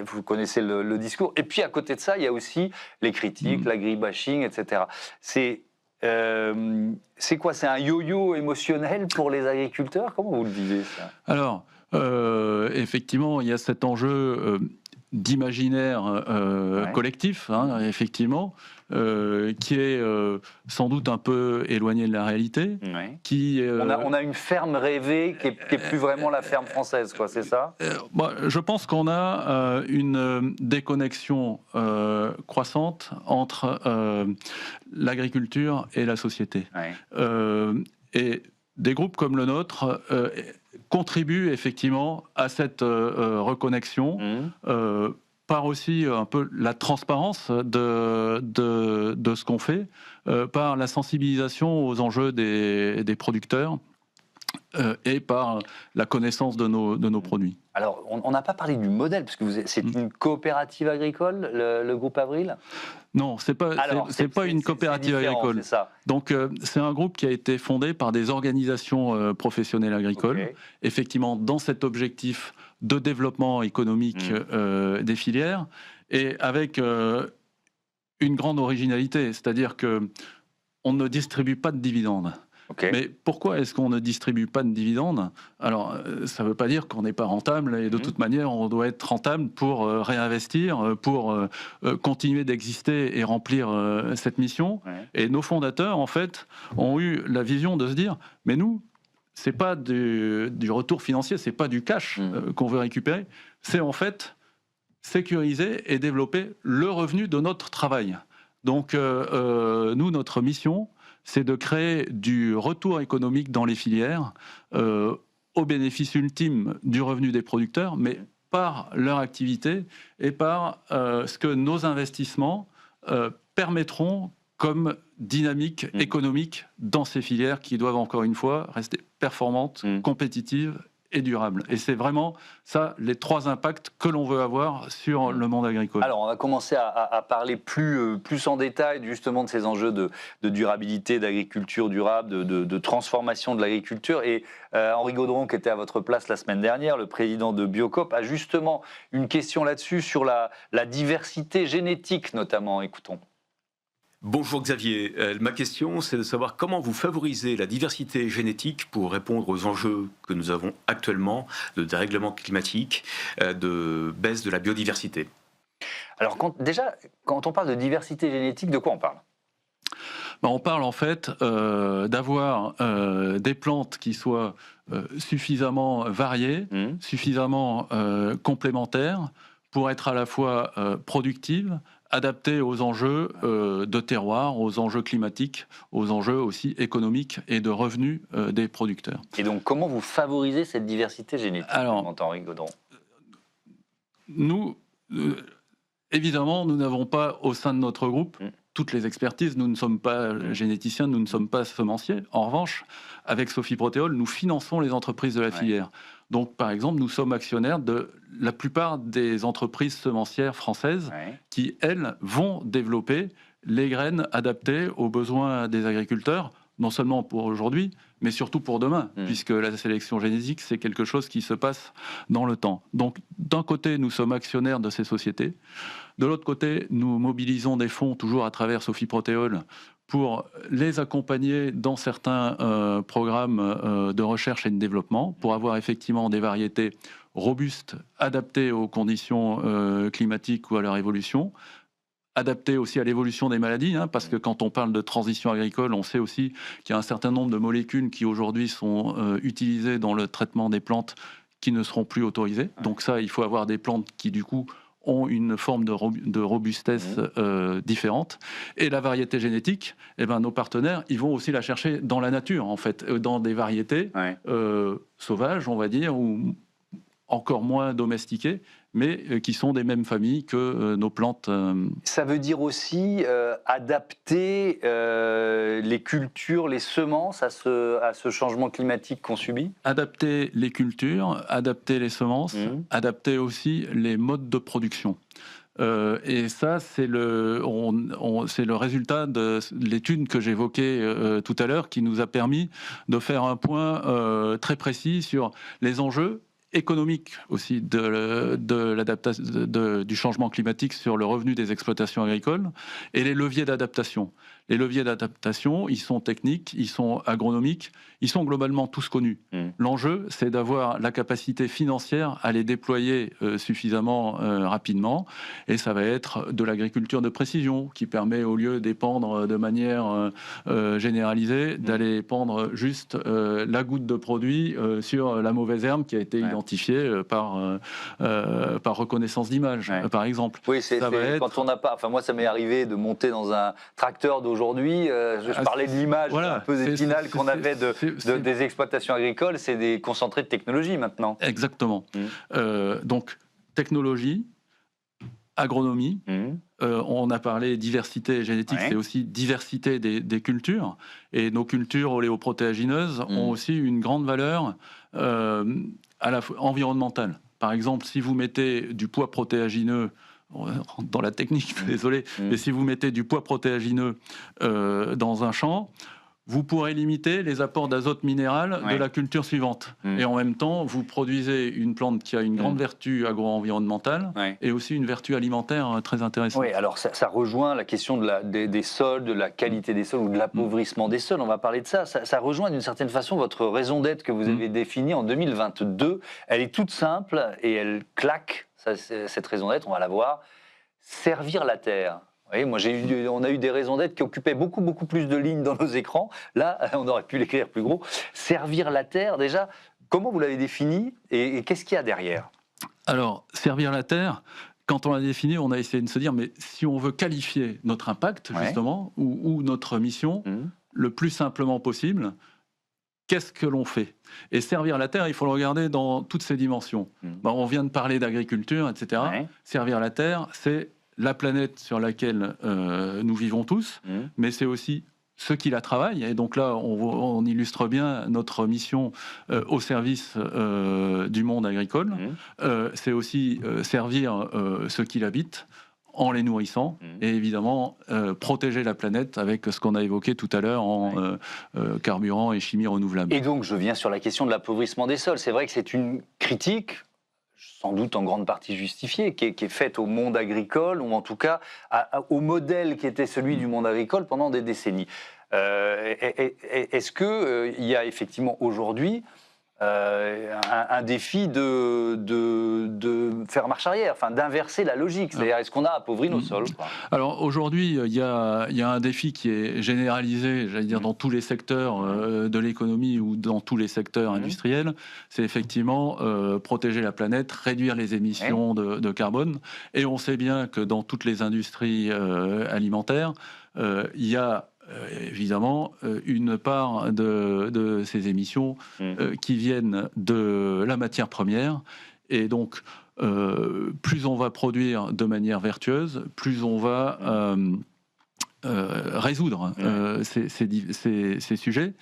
vous connaissez le discours. Et puis à côté de ça, il y a aussi les critiques, l'agribashing, etc. C'est quoi? C'est un yo-yo émotionnel pour les agriculteurs? Comment vous le vivez, ça? Alors, effectivement, il y a cet enjeu d'imaginaire collectif, effectivement, qui est sans doute un peu éloigné de la réalité. On a une ferme rêvée qui est plus vraiment la ferme française, quoi, c'est ça? Je pense qu'on a une déconnexion croissante entre l'agriculture et la société. Et des groupes comme le nôtre contribuent effectivement à cette reconnexion, par aussi un peu la transparence de ce qu'on fait, par la sensibilisation aux enjeux des producteurs et par la connaissance de nos produits. Alors, on n'a pas parlé du modèle, parce que c'est une coopérative agricole, le groupe Avril? Non, c'est pas une coopérative agricole. C'est ça. Donc, c'est un groupe qui a été fondé par des organisations professionnelles agricoles, effectivement, dans cet objectif de développement économique des filières, et avec une grande originalité, c'est-à-dire que on ne distribue pas de dividendes. Okay. Mais pourquoi est-ce qu'on ne distribue pas de dividendes? Alors, ça ne veut pas dire qu'on n'est pas rentable, et de toute manière, on doit être rentable pour réinvestir, pour continuer d'exister et remplir cette mission. Ouais. Et nos fondateurs, en fait, ont eu la vision de se dire, mais nous, c'est pas du retour financier, c'est pas du cash qu'on veut récupérer, c'est en fait sécuriser et développer le revenu de notre travail. Donc, nous, notre mission, c'est de créer du retour économique dans les filières au bénéfice ultime du revenu des producteurs, mais par leur activité et par ce que nos investissements permettront comme dynamique économique dans ces filières qui doivent encore une fois rester performantes, compétitives et durables. Et c'est vraiment ça, les 3 impacts que l'on veut avoir sur le monde agricole. Alors, on va commencer à parler plus en détail justement de ces enjeux de durabilité, d'agriculture durable, de transformation de l'agriculture. Et Henri Gaudron, qui était à votre place la semaine dernière, le président de Biocoop, a justement une question là-dessus sur la diversité génétique notamment. Écoutons. Bonjour Xavier, ma question c'est de savoir comment vous favorisez la diversité génétique pour répondre aux enjeux que nous avons actuellement de dérèglement climatique, de baisse de la biodiversité. Alors quand on parle de diversité génétique, de quoi on parle? On parle en fait d'avoir des plantes qui soient suffisamment variées, suffisamment complémentaires pour être à la fois productives, adapté aux enjeux de terroir, aux enjeux climatiques, aux enjeux aussi économiques et de revenus des producteurs. Et donc, comment vous favorisez cette diversité génétique? Alors, Henri Gaudron. Nous, évidemment, nous n'avons pas au sein de notre groupe toutes les expertises. Nous ne sommes pas généticiens, nous ne sommes pas semenciers. En revanche, avec Sophie Protéol, nous finançons les entreprises de la filière. Donc, par exemple, nous sommes actionnaires de la plupart des entreprises semencières françaises qui, elles, vont développer les graines adaptées aux besoins des agriculteurs, non seulement pour aujourd'hui, mais surtout pour demain, puisque la sélection génétique, c'est quelque chose qui se passe dans le temps. Donc, d'un côté, nous sommes actionnaires de ces sociétés. De l'autre côté, nous mobilisons des fonds, toujours à travers Sophie Protéol, pour les accompagner dans certains programmes de recherche et de développement, pour avoir effectivement des variétés robustes, adaptées aux conditions climatiques ou à leur évolution, adaptées aussi à l'évolution des maladies, parce que quand on parle de transition agricole, on sait aussi qu'il y a un certain nombre de molécules qui aujourd'hui sont utilisées dans le traitement des plantes qui ne seront plus autorisées. Donc ça, il faut avoir des plantes qui du coup ont une forme de robustesse différente. Et la variété génétique, nos partenaires, ils vont aussi la chercher dans la nature, en fait, dans des variétés sauvages, on va dire, ou encore moins domestiquées, mais qui sont des mêmes familles que nos plantes. Ça veut dire aussi adapter les cultures, les semences à ce changement climatique qu'on subit? Adapter les cultures, adapter les semences, adapter aussi les modes de production. Et ça, c'est le résultat de l'étude que j'évoquais tout à l'heure, qui nous a permis de faire un point très précis sur les enjeux économique aussi de l'adaptation du changement climatique sur le revenu des exploitations agricoles et les leviers d'adaptation. Les leviers d'adaptation, ils sont techniques, ils sont agronomiques, ils sont globalement tous connus. L'enjeu, c'est d'avoir la capacité financière à les déployer suffisamment rapidement, et ça va être de l'agriculture de précision qui permet, au lieu d'épandre de manière généralisée, d'aller épandre juste la goutte de produit sur la mauvaise herbe qui a été identifiée par reconnaissance d'image, par exemple. Oui, quand on n'a pas... Enfin, moi, ça m'est arrivé de monter dans un tracteur d'aujourd'hui. Je parlais de l'image un peu d'épinal qu'on avait des exploitations agricoles. C'est des concentrés de technologie maintenant. Exactement. Donc, technologie, agronomie, on a parlé diversité génétique, c'est aussi diversité des cultures. Et nos cultures oléoprotéagineuses ont aussi une grande valeur à la fois environnementale. Par exemple, si vous mettez du poids protéagineux, dans la technique, désolé, mais si vous mettez du poids protéagineux dans un champ, vous pourrez limiter les apports d'azote minéral de la culture suivante. Et en même temps, vous produisez une plante qui a une grande vertu agro-environnementale et aussi une vertu alimentaire très intéressante. Oui, alors ça rejoint la question des sols, de la qualité des sols ou de l'appauvrissement des sols. On va parler de ça. Ça rejoint d'une certaine façon votre raison d'être que vous avez définie en 2022. Elle est toute simple et elle claque, cette raison d'être, on va la voir. Servir la terre. Vous voyez, on a eu des raisons d'être qui occupaient beaucoup plus de lignes dans nos écrans. Là, on aurait pu l'écrire plus gros. Servir la terre, déjà, comment vous l'avez défini et qu'est-ce qu'il y a derrière ? Alors, servir la terre, quand on l'a défini, on a essayé de se dire, mais si on veut qualifier notre impact, justement, ou notre mission, le plus simplement possible, qu'est-ce que l'on fait ? Et servir la terre, il faut le regarder dans toutes ses dimensions. On vient de parler d'agriculture, etc. Servir la terre, c'est la planète sur laquelle nous vivons tous, mais c'est aussi ceux qui la travaillent. Et donc là, on illustre bien notre mission au service du monde agricole. C'est aussi servir ceux qui l'habitent en les nourrissant et évidemment protéger la planète avec ce qu'on a évoqué tout à l'heure en carburant et chimie renouvelable. Et donc, je viens sur la question de l'appauvrissement des sols. C'est vrai que c'est une critique, sans doute en grande partie justifiée, qui est faite au monde agricole, ou en tout cas au modèle qui était celui du monde agricole pendant des décennies. Est-ce qu'il y a effectivement aujourd'hui un défi de faire marche arrière, enfin d'inverser la logique, c'est-à-dire est-ce qu'on a appauvri nos sols ? Alors aujourd'hui, il y a un défi qui est généralisé, j'allais dire, dans tous les secteurs de l'économie ou dans tous les secteurs industriels, c'est effectivement protéger la planète, réduire les émissions de carbone, et on sait bien que dans toutes les industries alimentaires, il y a évidemment une part de ces émissions qui viennent de la matière première, et donc plus on va produire de manière vertueuse, plus on va résoudre ces sujets.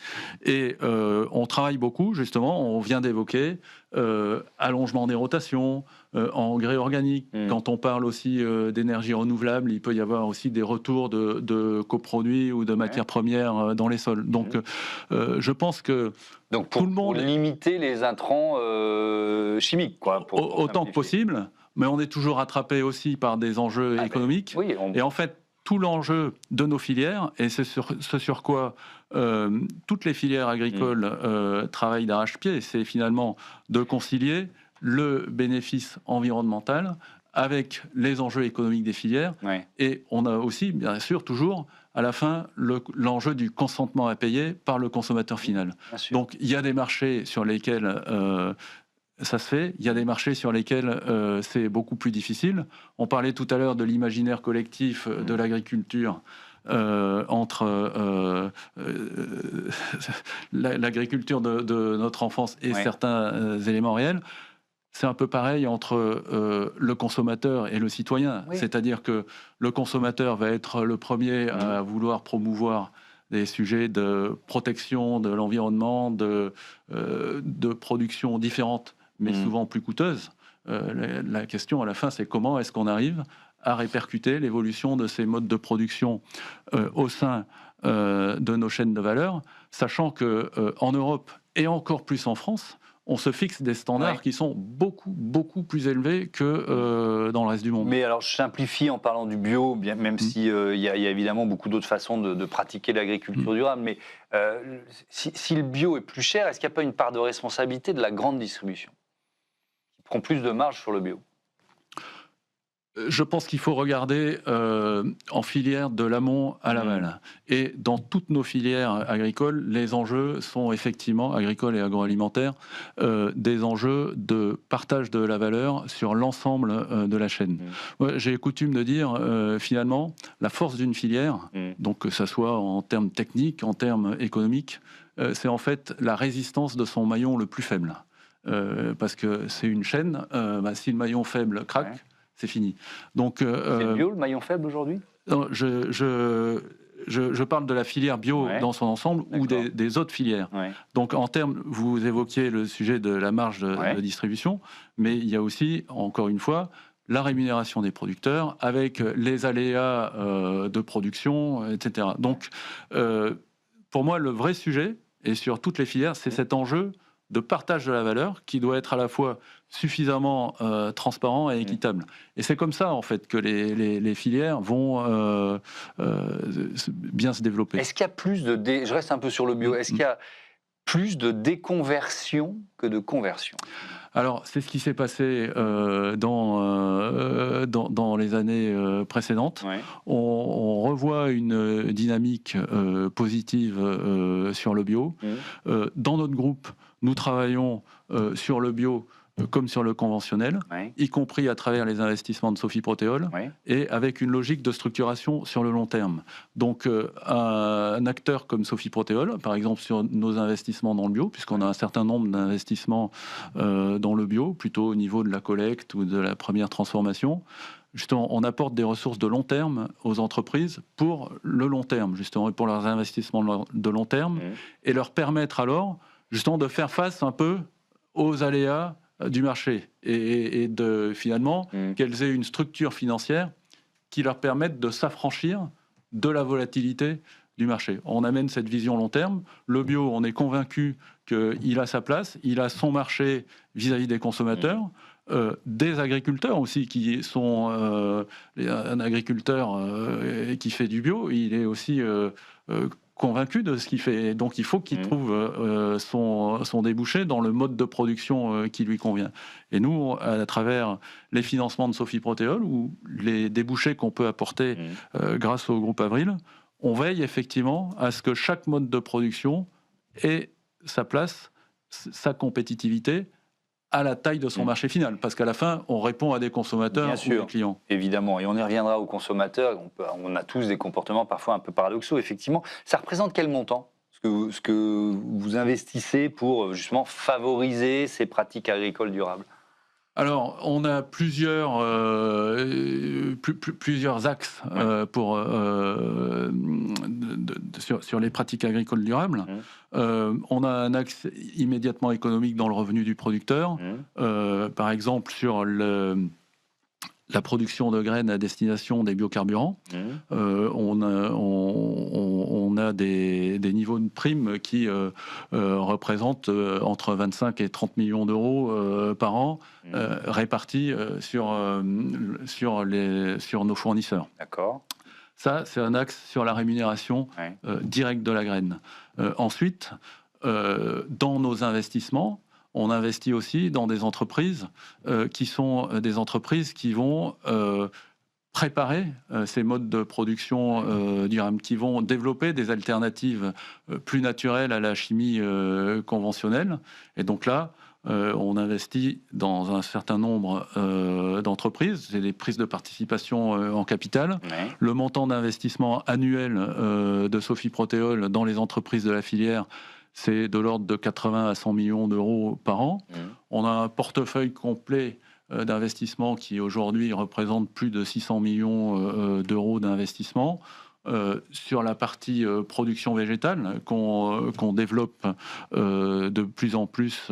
Et on travaille beaucoup, justement, on vient d'évoquer allongement des rotations, engrais organiques. Quand on parle aussi d'énergie renouvelable, il peut y avoir aussi des retours de coproduits ou de matières premières dans les sols. Donc je pense que donc tout le monde... Pour limiter les intrants chimiques, quoi. Autant que possible, mais on est toujours attrapé aussi par des enjeux économiques. Et en fait, tout l'enjeu de nos filières, et c'est ce sur quoi toutes les filières agricoles travaillent d'arrache-pied, c'est finalement de concilier le bénéfice environnemental avec les enjeux économiques des filières. Et on a aussi, bien sûr, toujours à la fin l'enjeu du consentement à payer par le consommateur final. Donc il y a des marchés sur lesquels ça se fait, il y a des marchés sur lesquels c'est beaucoup plus difficile. On parlait tout à l'heure de l'imaginaire collectif de l'agriculture entre l'agriculture de notre enfance et certains éléments réels. C'est un peu pareil entre le consommateur et le citoyen. C'est-à-dire que le consommateur va être le premier à vouloir promouvoir des sujets de protection de l'environnement, de production différente, mais souvent plus coûteuse. La question à la fin, c'est comment est-ce qu'on arrive à répercuter l'évolution de ces modes de production au sein de nos chaînes de valeur, sachant qu'en Europe et encore plus en France, on se fixe des standards qui sont beaucoup plus élevés que dans le reste du monde. Mais alors, je simplifie en parlant du bio, même s'il y a évidemment beaucoup d'autres façons de pratiquer l'agriculture durable, mais si le bio est plus cher, est-ce qu'il n'y a pas une part de responsabilité de la grande distribution qui prend plus de marge sur le bio ? Je pense qu'il faut regarder en filière de l'amont à l'aval. Et dans toutes nos filières agricoles, les enjeux sont effectivement, agricoles et agroalimentaires, des enjeux de partage de la valeur sur l'ensemble de la chaîne. Moi, j'ai coutume de dire, finalement, la force d'une filière, donc que ça soit en termes techniques, en termes économiques, c'est en fait la résistance de son maillon le plus faible. Parce que c'est une chaîne, si le maillon faible craque, c'est fini. Donc, c'est le bio, le maillon faible aujourd'hui ? Je parle de la filière bio dans son ensemble ou des autres filières. Donc, en termes, vous évoquiez le sujet de la marge de distribution, mais il y a aussi, encore une fois, la rémunération des producteurs avec les aléas de production, etc. Donc, pour moi, le vrai sujet, et sur toutes les filières, c'est cet enjeu de partage de la valeur qui doit être à la fois suffisamment transparent et équitable. Et c'est comme ça, en fait, que les filières vont bien se développer. Est-ce qu'il y a plus de... Je reste un peu sur le bio. Est-ce qu'il y a plus de déconversion que de conversion? Alors, c'est ce qui s'est passé dans les années précédentes. Ouais. On revoit une dynamique positive sur le bio. Dans notre groupe, nous travaillons sur le bio comme sur le conventionnel, y compris à travers les investissements de Sophie Protéol, et avec une logique de structuration sur le long terme. Donc, un acteur comme Sophie Protéol, par exemple sur nos investissements dans le bio, puisqu'on a un certain nombre d'investissements dans le bio, plutôt au niveau de la collecte ou de la première transformation, justement, on apporte des ressources de long terme aux entreprises pour le long terme, justement, et pour leurs investissements de long terme, et leur permettre alors, justement, de faire face un peu aux aléas du marché et de finalement qu'elles aient une structure financière qui leur permette de s'affranchir de la volatilité du marché. On amène cette vision long terme. Le bio, on est convaincu qu'il a sa place, il a son marché vis-à-vis des consommateurs, des agriculteurs aussi qui sont un agriculteur qui fait du bio, il est aussi convaincu de ce qu'il fait. Donc il faut qu'il trouve son débouché dans le mode de production qui lui convient. Et nous, à travers les financements de Sophie Protéol ou les débouchés qu'on peut apporter grâce au groupe Avril, on veille effectivement à ce que chaque mode de production ait sa place, sa compétitivité à la taille de son marché final, parce qu'à la fin, on répond à des consommateurs ou des clients. Évidemment, et on y reviendra aux consommateurs. On a tous des comportements parfois un peu paradoxaux, effectivement. Ça représente quel montant, ce que vous investissez pour justement favoriser ces pratiques agricoles durables? Alors, on a plusieurs axes sur les pratiques agricoles durables. On a un axe immédiatement économique dans le revenu du producteur, par exemple sur la production de graines à destination des biocarburants. On a des niveaux de primes qui représentent entre 25 et 30 millions d'euros par an, répartis sur nos fournisseurs. D'accord. Ça, c'est un axe sur la rémunération directe de la graine. Ensuite, dans nos investissements, on investit aussi dans des entreprises qui sont des entreprises qui vont préparer ces modes de production durables, qui vont développer des alternatives plus naturelles à la chimie conventionnelle. Et donc là, on investit dans un certain nombre d'entreprises. C'est des prises de participation en capital. Le montant d'investissement annuel de Sophie Protéol dans les entreprises de la filière, c'est de l'ordre de 80 à 100 millions d'euros par an. On a un portefeuille complet d'investissement qui aujourd'hui représente plus de 600 millions d'euros d'investissement. Sur la partie production végétale qu'on développe de plus en plus,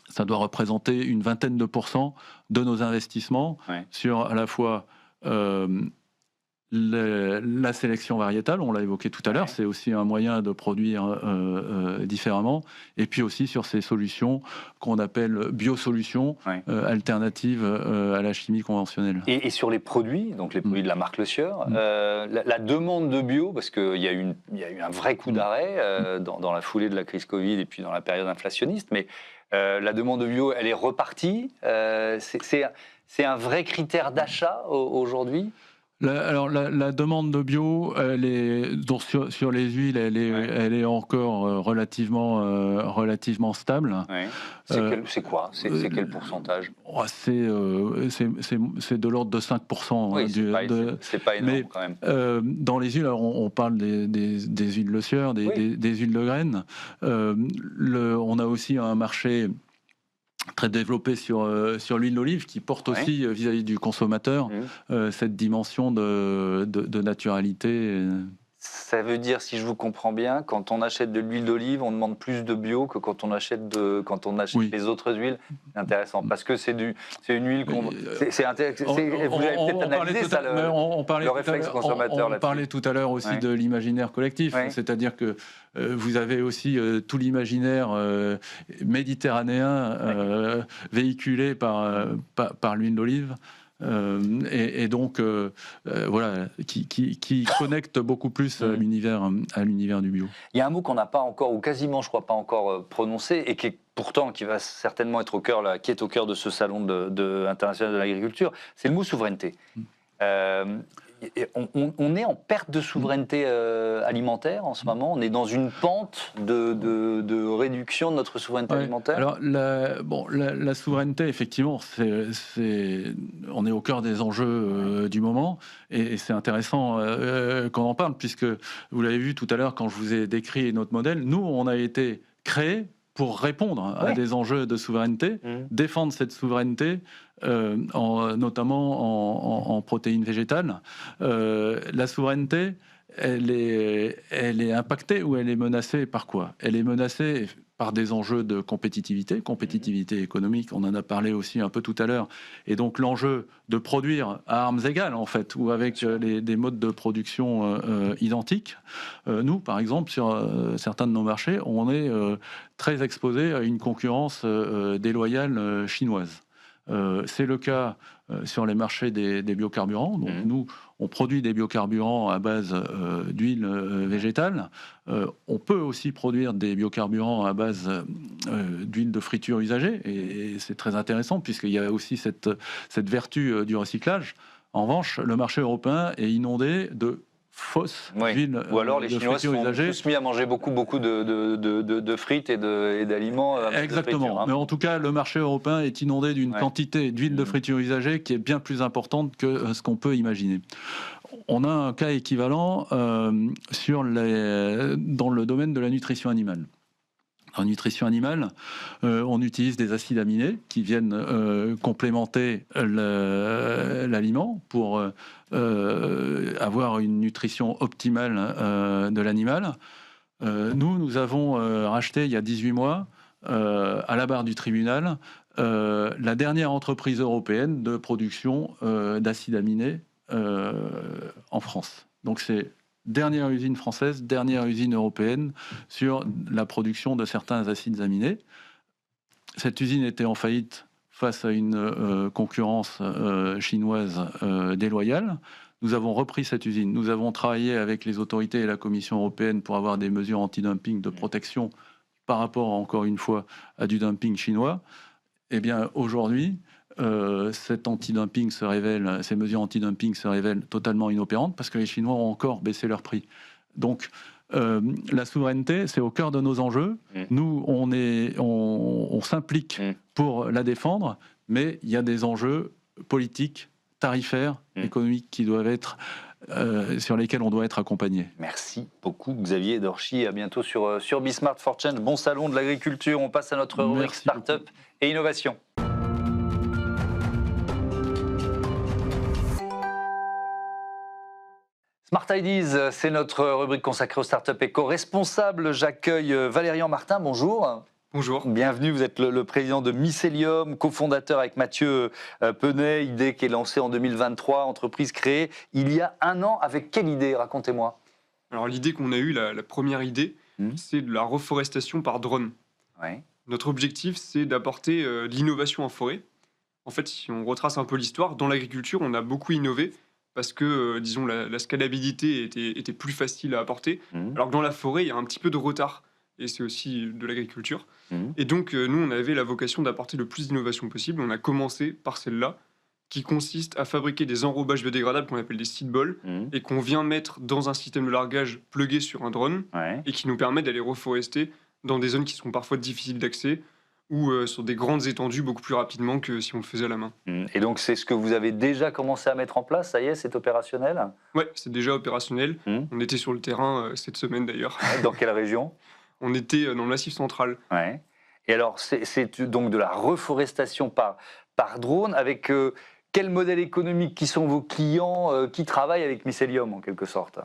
ça doit représenter une vingtaine de % de nos investissements sur à la fois la sélection variétale, on l'a évoqué tout à l'heure, c'est aussi un moyen de produire différemment, et puis aussi sur ces solutions qu'on appelle biosolutions, alternatives à la chimie conventionnelle. Et sur les produits, donc les produits de la marque Le Sieur, la demande de bio, parce qu'il y a eu un vrai coup d'arrêt dans la foulée de la crise Covid et puis dans la période inflationniste, mais la demande de bio, elle est repartie. C'est un vrai critère d'achat aujourd'hui? Alors la demande de bio, elle est, donc sur les huiles, elle est encore relativement stable. C'est quoi? C'est quel pourcentage? C'est de l'ordre de 5%. Oui, c'est pas énorme quand même. Dans les huiles, on parle des huiles Le Sieur, des huiles de graines. On a aussi un marché très développé sur l'huile d'olive qui porte aussi vis-à-vis du consommateur cette dimension de naturalité. Ça veut dire, si je vous comprends bien, quand on achète de l'huile d'olive, on demande plus de bio que quand on achète Oui. les autres huiles. Intéressant, parce que c'est une huile qu'on. Vous avez peut-être analysé ça, le réflexe consommateur on parlait tout à l'heure aussi Ouais. de l'imaginaire collectif, Ouais. c'est-à-dire que vous avez aussi tout l'imaginaire méditerranéen véhiculé par l'huile d'olive. Et donc voilà, qui connecte beaucoup plus à l'univers du bio. Il y a un mot qu'on n'a pas encore, ou quasiment, je crois, pas encore prononcé, et qui va certainement être qui est au cœur de ce salon international de l'agriculture, c'est le mot souveraineté. On est en perte de souveraineté alimentaire en ce moment. On est dans une pente de réduction de notre souveraineté alimentaire. Alors, la souveraineté, effectivement, on est au cœur des enjeux du moment, et c'est intéressant qu'on en parle, puisque vous l'avez vu tout à l'heure quand je vous ai décrit notre modèle. Nous, on a été créés pour répondre à des enjeux de souveraineté, défendre cette souveraineté, notamment en protéines végétales. La souveraineté, elle est impactée ou elle est menacée par quoi? Elle est menacée par des enjeux de compétitivité économique, on en a parlé aussi un peu tout à l'heure, et donc l'enjeu de produire à armes égales, en fait, ou avec des modes de production identiques. Nous, par exemple, sur certains de nos marchés, on est très exposé à une concurrence déloyale chinoise. C'est le cas sur les marchés des biocarburants. Donc nous, on produit des biocarburants à base d'huile végétale. On peut aussi produire des biocarburants à base d'huile de friture usagée, et c'est très intéressant puisqu'il y a aussi cette vertu du recyclage. En revanche, le marché européen est inondé de fausses huiles ou alors les Chinois sont tous mis à manger beaucoup de frites et d'aliments. Exactement. De friture, Mais en tout cas, le marché européen est inondé d'une quantité d'huile de friture usagée qui est bien plus importante que ce qu'on peut imaginer. On a un cas équivalent dans le domaine de la nutrition animale. En nutrition animale, on utilise des acides aminés qui viennent complémenter l'aliment pour avoir une nutrition optimale de l'animal. Nous avons racheté il y a 18 mois, à la barre du tribunal, la dernière entreprise européenne de production d'acides aminés en France. Donc c'est dernière usine française, dernière usine européenne sur la production de certains acides aminés. Cette usine était en faillite face à une concurrence chinoise déloyale. Nous avons repris cette usine. Nous avons travaillé avec les autorités et la Commission européenne pour avoir des mesures anti-dumping de protection par rapport, encore une fois, à du dumping chinois. Eh bien, aujourd'hui, ces mesures anti-dumping se révèlent totalement inopérantes parce que les Chinois ont encore baissé leur prix. Donc, la souveraineté, c'est au cœur de nos enjeux. Nous, on s'implique pour la défendre, mais il y a des enjeux politiques, tarifaires, économiques qui doivent être sur lesquels on doit être accompagné. Merci beaucoup Xavier Dorchy, à bientôt sur Bismart for Change. Bon salon de l'agriculture, on passe à notre rubrique Start-up et innovation. Smart Ideas, c'est notre rubrique consacrée aux startups éco-responsables. J'accueille Valérian Martin, bonjour. Bonjour. Bienvenue, vous êtes le président de Mycelium, cofondateur avec Mathieu Penet, idée qui est lancée en 2023, entreprise créée il y a un an. Avec quelle idée? Racontez-moi. Alors l'idée qu'on a eue, la première idée, c'est de la reforestation par drone. Ouais. Notre objectif, c'est d'apporter de l'innovation en forêt. En fait, si on retrace un peu l'histoire, dans l'agriculture, on a beaucoup innové parce que, disons, la scalabilité était plus facile à apporter, alors que dans la forêt, il y a un petit peu de retard. Et c'est aussi de l'agriculture. Et donc, nous, on avait la vocation d'apporter le plus d'innovation possible. On a commencé par celle-là, qui consiste à fabriquer des enrobages biodégradables qu'on appelle des seed balls, et qu'on vient mettre dans un système de largage plugué sur un drone, et qui nous permet d'aller reforester dans des zones qui sont parfois difficiles d'accès, ou sur des grandes étendues beaucoup plus rapidement que si on le faisait à la main. Et donc, c'est ce que vous avez déjà commencé à mettre en place? Ça y est, c'est opérationnel? Oui, c'est déjà opérationnel. On était sur le terrain cette semaine d'ailleurs. Dans quelle région? On était dans le Massif central. Ouais. Et alors, c'est donc de la reforestation par drone, avec quel modèle économique? Qui sont vos clients qui travaillent avec Mycelium, en quelque sorte?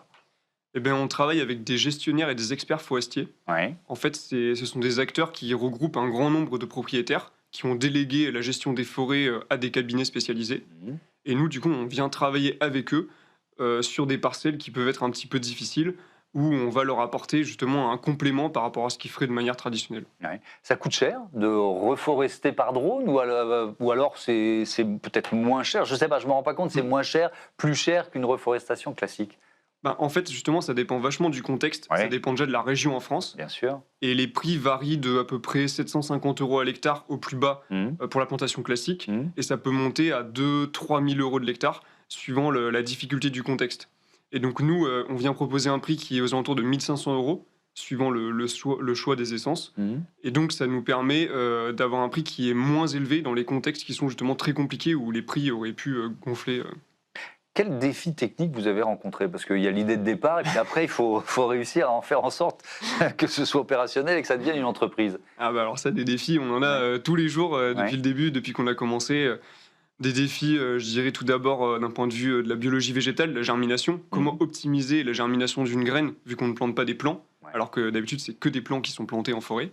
Eh bien, on travaille avec des gestionnaires et des experts forestiers. Ouais. En fait, ce sont des acteurs qui regroupent un grand nombre de propriétaires qui ont délégué la gestion des forêts à des cabinets spécialisés. Mhm. Et nous, du coup, on vient travailler avec eux sur des parcelles qui peuvent être un petit peu difficiles, où on va leur apporter justement un complément par rapport à ce qu'ils feraient de manière traditionnelle. Ouais. Ça coûte cher de reforester par drone ou alors c'est peut-être moins cher? Je ne sais pas, je ne me rends pas compte, c'est moins cher, plus cher qu'une reforestation classique. Ben, en fait, justement, ça dépend vachement du contexte. Ouais. Ça dépend déjà de la région en France. Bien sûr. Et les prix varient de à peu près 750 € à l'hectare au plus bas Mhm. pour la plantation classique. Mhm. Et ça peut monter à 2 000 à 3 000 € de l'hectare, suivant la difficulté du contexte. Et donc nous, on vient proposer un prix qui est aux alentours de 1 500 €, suivant le choix des essences. Mhm. Et donc ça nous permet d'avoir un prix qui est moins élevé dans les contextes qui sont justement très compliqués, où les prix auraient pu gonfler. Quel défi technique vous avez rencontré? Parce qu'il y a l'idée de départ et puis après, il faut réussir à en faire en sorte que ce soit opérationnel et que ça devienne une entreprise. Ah bah alors ça, des défis, on en a tous les jours depuis Ouais. le début, depuis qu'on a commencé. Des défis, je dirais tout d'abord d'un point de vue de la biologie végétale, la germination. Comment optimiser la germination d'une graine, vu qu'on ne plante pas des plants, Ouais. alors que d'habitude, c'est que des plants qui sont plantés en forêt.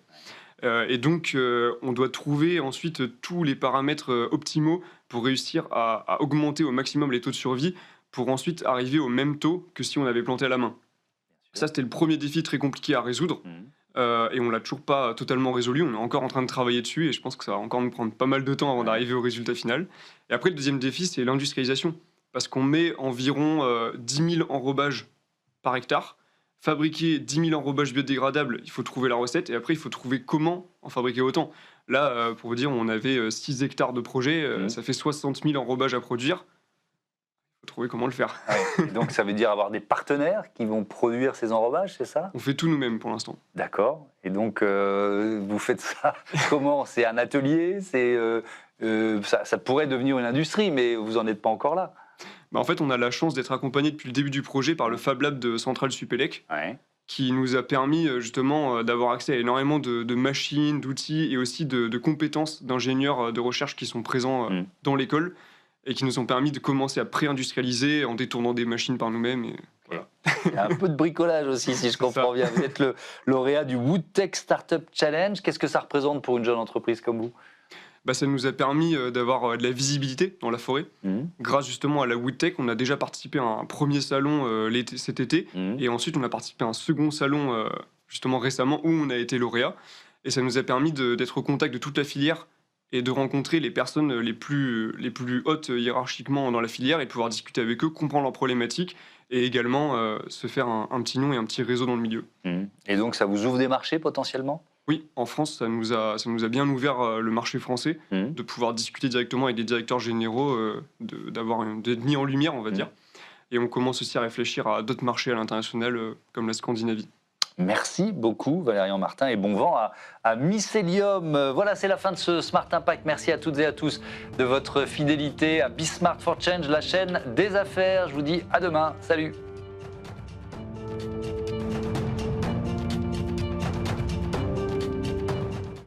Et donc, on doit trouver ensuite tous les paramètres optimaux pour réussir à augmenter au maximum les taux de survie, pour ensuite arriver au même taux que si on avait planté à la main. Ça, c'était le premier défi très compliqué à résoudre. Mhm. Et on l'a toujours pas totalement résolu. On est encore en train de travailler dessus et je pense que ça va encore nous prendre pas mal de temps avant d'arriver au résultat final. Et après, le deuxième défi, c'est l'industrialisation. Parce qu'on met environ 10 000 enrobages par hectare. Fabriquer 10 000 enrobages biodégradables, il faut trouver la recette et après, il faut trouver comment en fabriquer autant. Là, pour vous dire, on avait 6 hectares de projet, ça fait 60 000 enrobages à produire. Il faut trouver comment le faire. Ouais. Et donc ça veut dire avoir des partenaires qui vont produire ces enrobages, c'est ça? On fait tout nous-mêmes pour l'instant. D'accord. Et donc vous faites ça comment? C'est un atelier? Ça pourrait devenir une industrie, mais vous n'en êtes pas encore là. Bah, en fait, on a la chance d'être accompagné depuis le début du projet par le Fab Lab de Centrale Supélec, Ouais. qui nous a permis justement d'avoir accès à énormément de machines, d'outils et aussi de compétences d'ingénieurs de recherche qui sont présents dans l'école et qui nous ont permis de commencer à pré-industrialiser en détournant des machines par nous-mêmes. Et voilà. Il y a un peu de bricolage aussi, si je comprends bien. Vous êtes le lauréat du WoodTech Startup Challenge. Qu'est-ce que ça représente pour une jeune entreprise comme vous? Bah, ça nous a permis d'avoir de la visibilité dans la forêt. Grâce justement à la WoodTech, on a déjà participé à un premier salon cet été. Et ensuite, on a participé à un second salon justement récemment où on a été lauréat. Et ça nous a permis d'être au contact de toute la filière et de rencontrer les personnes les plus hautes hiérarchiquement dans la filière et de pouvoir discuter avec eux, comprendre leurs problématiques et également se faire un petit nom et un petit réseau dans le milieu. Et donc ça vous ouvre des marchés potentiellement? Oui, en France, ça nous a bien ouvert le marché français, de pouvoir discuter directement avec des directeurs généraux, d'être mis en lumière, on va dire. Et on commence aussi à réfléchir à d'autres marchés à l'international, comme la Scandinavie. Merci beaucoup Valérian Martin et bon vent à Mycelium. Voilà, c'est la fin de ce Smart Impact. Merci à toutes et à tous de votre fidélité à Be Smart for Change, la chaîne des affaires. Je vous dis à demain. Salut.